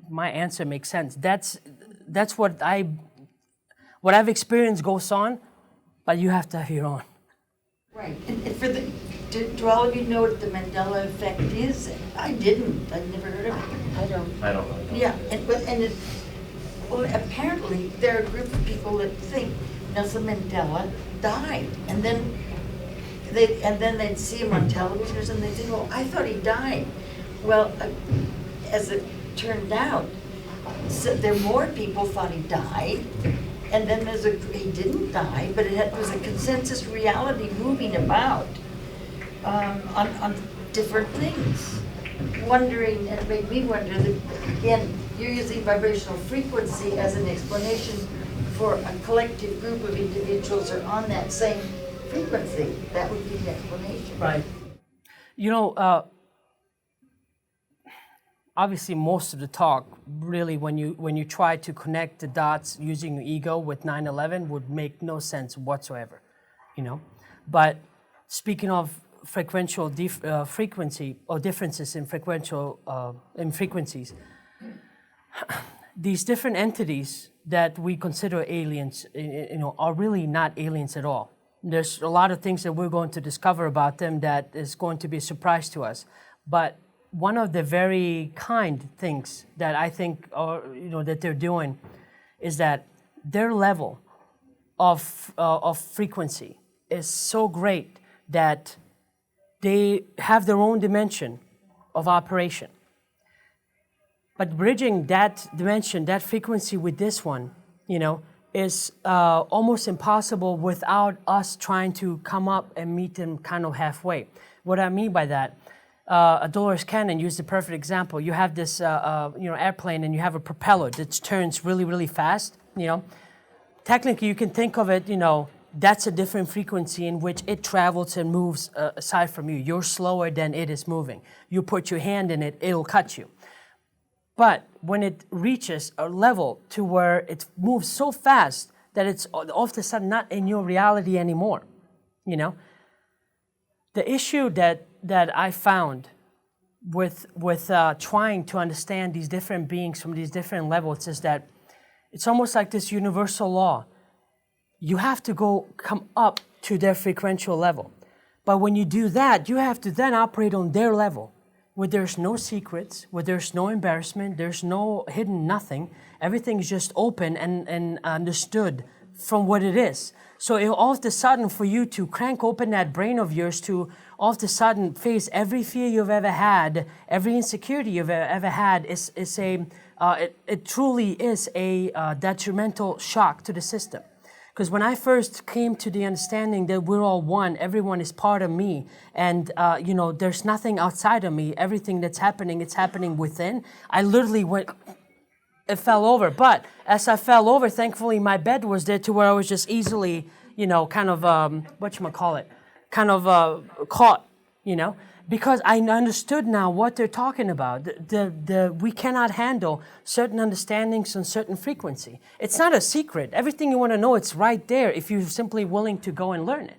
Speaker 1: my answer makes sense. That's what I've experienced goes on, but you have to have your own.
Speaker 9: Right. And do all of you know what the Mandela effect is? I didn't. I've never heard of it.
Speaker 10: I don't know.
Speaker 9: Yeah, well, apparently there are a group of people that think Nelson Mandela died, and then they'd see him on television or something. They think, well, I thought he died. Well, as it turned out, there more people thought he died, and then he didn't die, but it was a consensus reality moving about on different things. Wondering, and it made me wonder that, again, you're using vibrational frequency as an explanation for a collective group of individuals are on that same frequency. That would be the explanation.
Speaker 1: Right. Obviously most of the talk, really, when you try to connect the dots using your ego with 9/11 would make no sense whatsoever, But speaking of frequential frequency or differences in frequencies, these different entities that we consider aliens, are really not aliens at all. There's a lot of things that we're going to discover about them that is going to be a surprise to us. But one of the very kind things that I think, that they're doing, is that their level of frequency is so great that they have their own dimension of operation. But bridging that dimension, that frequency with this one, is almost impossible without us trying to come up and meet them kind of halfway. What I mean by that, Dolores Cannon used a perfect example. You have this, airplane, and you have a propeller that turns really, really fast. Technically, you can think of it, that's a different frequency in which it travels and moves aside from you. You're slower than it is moving. You put your hand in it, it'll cut you. But when it reaches a level to where it moves so fast that it's all of a sudden not in your reality anymore, the issue that I found with trying to understand these different beings from these different levels is that it's almost like this universal law you have to come up to their frequential level. But when you do that, you have to then operate on their level, where there's no secrets, where there's no embarrassment, there's no hidden nothing. Everything is just open and understood from what it is. So all of a sudden, for you to crank open that brain of yours to all of a sudden face every fear you've ever had, every insecurity you've ever had, it truly is a detrimental shock to the system. Because when I first came to the understanding that we're all one, everyone is part of me, and there's nothing outside of me. Everything that's happening, it's happening within. I literally it fell over. But as I fell over, thankfully my bed was there to where I was just easily, kind of caught, because I understood now what they're talking about. We cannot handle certain understandings on certain frequency. It's not a secret. Everything you want to know, it's right there if you're simply willing to go and learn it.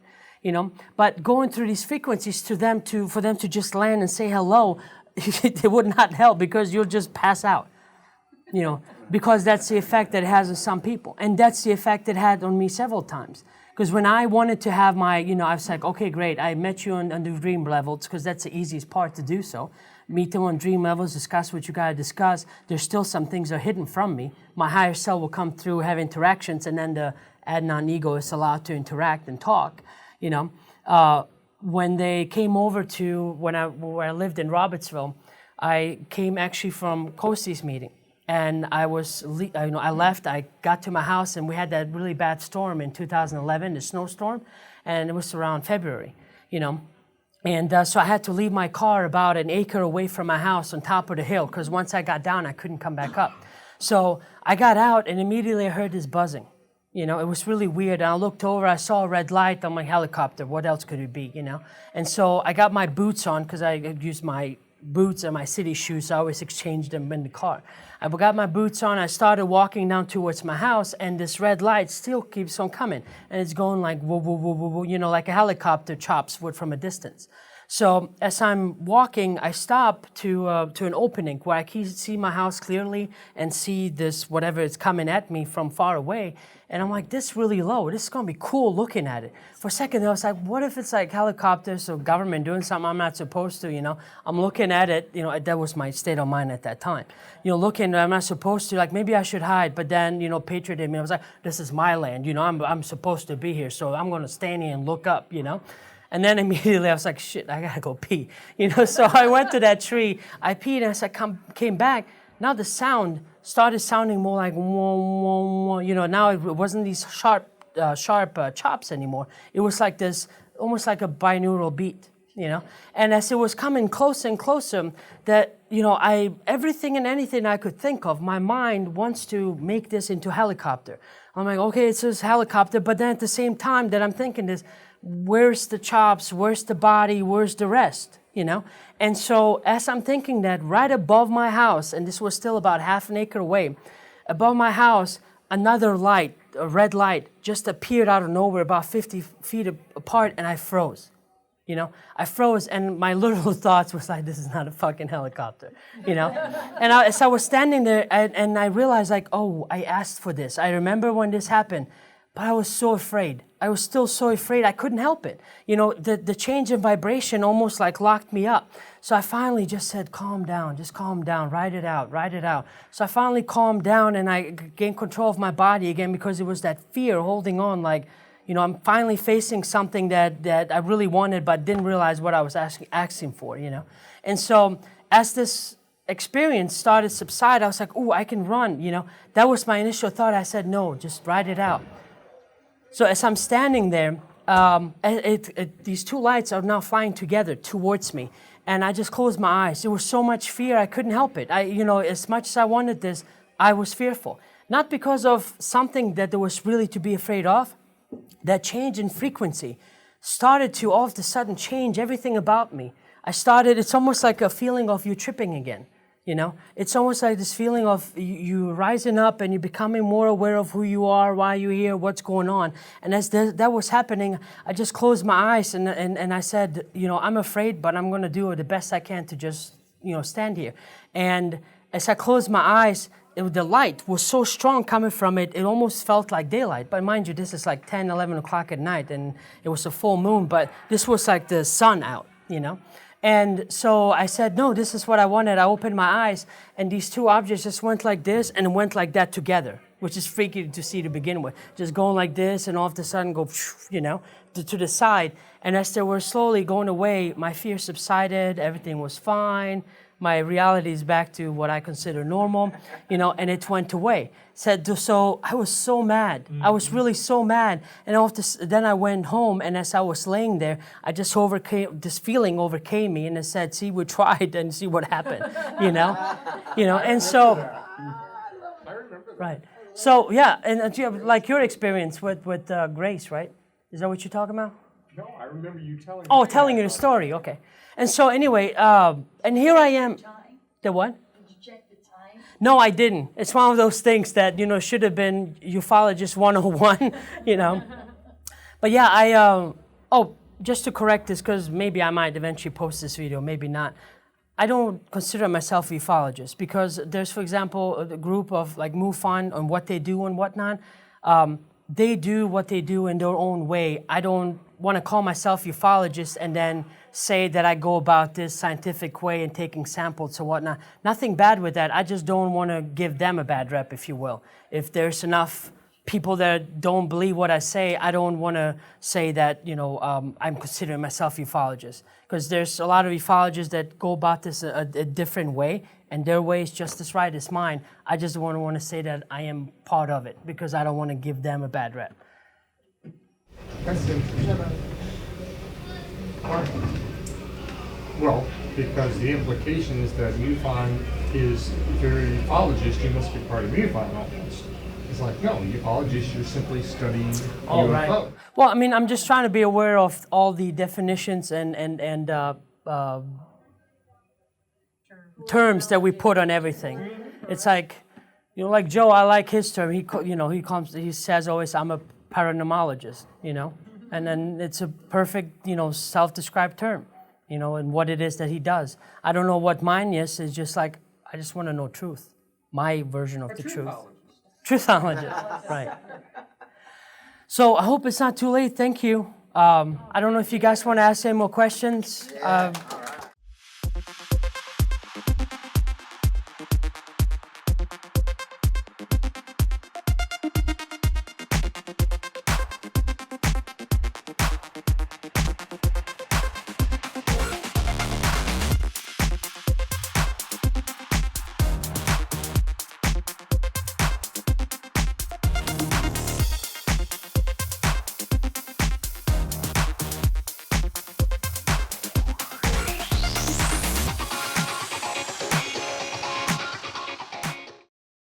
Speaker 1: But going through these frequencies for them to just land and say hello, it would not help, because you'll just pass out. Because that's the effect that it has on some people. And that's the effect it had on me several times. Because when I wanted to have I was like, okay, great, I met you on the dream levels, because that's the easiest part to do so. Meet them on dream levels, discuss what you got to discuss. There's still some things that are hidden from me. My higher self will come through, have interactions, and then the Adnan ego is allowed to interact and talk. When they came over to where I lived in Robertsville, I came actually from Kosi's meeting. And I left, I got to my house, and we had that really bad storm in 2011, the snowstorm, and it was around February, And so I had to leave my car about an acre away from my house on top of the hill, because once I got down, I couldn't come back up. So I got out, and immediately I heard this buzzing. It was really weird. And I looked over, I saw a red light on my helicopter. What else could it be, And so I got my boots on, because I used my boots and my city shoes. So I always exchanged them in the car. I got my boots on, I started walking down towards my house, and this red light still keeps on coming. And it's going like, whoa, whoa, whoa, whoa, whoa, like a helicopter chops wood from a distance. So as I'm walking, I stop to an opening where I can see my house clearly and see this, whatever is coming at me from far away. And I'm like, this is really low. This is going to be cool looking at it. For a second, I was like, what if it's like helicopters or government doing something I'm not supposed to, I'm looking at it, that was my state of mind at that time. Looking, I'm not supposed to, like, maybe I should hide. But then, Patriot in me, I was like, this is my land. I'm supposed to be here. So I'm going to stand here and look up, And then immediately I was like, shit, I gotta go pee. So I went to that tree, I peed, and as I came back, now the sound started sounding more like whoa, whoa, whoa. Now it wasn't these sharp chops anymore. It was like this, almost like a binaural beat, And as it was coming closer and closer, that, everything and anything I could think of, my mind wants to make this into helicopter. I'm like, okay, it's this helicopter, but then at the same time that I'm thinking this, where's the chops, where's the body, where's the rest, And so as I'm thinking that, right above my house, and this was still about half an acre away, above my house, another light, a red light, just appeared out of nowhere about 50 feet apart, and I froze. I froze, and my literal thoughts was like, this is not a fucking helicopter, And as I was standing there, and I realized, like, oh, I asked for this. I remember when this happened, but I was so afraid. I was still so afraid I couldn't help it. The change in vibration almost like locked me up. So I finally just said, calm down, just calm down, write it out. So I finally calmed down, and I gained control of my body again, because it was that fear holding on, like, I'm finally facing something that I really wanted, but didn't realize what I was asking for, And so as this experience started to subside, I was like, ooh, I can run, That was my initial thought. I said, no, just write it out. So as I'm standing there, these two lights are now flying together towards me. And I just closed my eyes. There was so much fear, I couldn't help it. As much as I wanted this, I was fearful. Not because of something that there was really to be afraid of. That change in frequency started to all of a sudden change everything about me. It's almost like a feeling of you tripping again. It's almost like this feeling of you rising up and you're becoming more aware of who you are, why you're here, what's going on. And as that was happening, I just closed my eyes and I said, I'm afraid, but I'm going to do the best I can to just, stand here. And as I closed my eyes, the light was so strong coming from it, it almost felt like daylight. But mind you, this is like 10, 11 o'clock at night, and it was a full moon, but this was like the sun out, you know? And so I said, no, this is what I wanted. I opened my eyes, and these two objects just went like this and went like that together, which is freaky to see to begin with. Just going like this, and all of a sudden go, you know, to the side. And as they were slowly going away, my fear subsided, everything was fine. My reality is back to what I consider normal, you know, and it went away. So I was so mad. I was really so mad. And then I went home, and as I was laying there, this feeling overcame me, and I said, see, we tried and see what happened, you know? And so, right. So, yeah, and you have, like your experience with Grace, right? Is that what you're talking about?
Speaker 2: No, I remember you telling me.
Speaker 1: Oh, telling you the story, okay. And so anyway, and here I am. The what?
Speaker 3: Did you check the time?
Speaker 1: No, I didn't. It's one of those things that, you know, should have been ufologist 101, you know. But yeah, just to correct this, because maybe I might eventually post this video, maybe not. I don't consider myself a ufologist because there's, for example, a group of like MUFON on what they do and whatnot. They do what they do in their own way. I don't want to call myself ufologist and then say that I go about this scientific way and taking samples or whatnot. Nothing bad with that. I just don't want to give them a bad rep, if you will. If there's enough people that don't believe what I say, I don't want to say that, you know, I'm considering myself ufologist. Because there's a lot of ufologists that go about this a different way, and their way is just as right as mine. I just don't want to say that I am part of it, because I don't want to give them a bad rep.
Speaker 2: That's interesting. Well, because the implication is that MUFON is, if you're a ufologist, you must be part of MUFON almost. It's like, no, ufologist, you're simply studying UFOs.
Speaker 1: Right. Well, I mean, I'm just trying to be aware of all the definitions and terms that we put on everything. It's like, you know, like Joe, I like his term. He says always, I'm a paranormalist, you know, and then it's a perfect, you know, self-described term, you know, and what it is that he does. I don't know what mine is. It's just like, I just want to know truth, my version of the truth. Truthologist, right. So I hope it's not too late. Thank you. I don't know if you guys want to ask any more questions.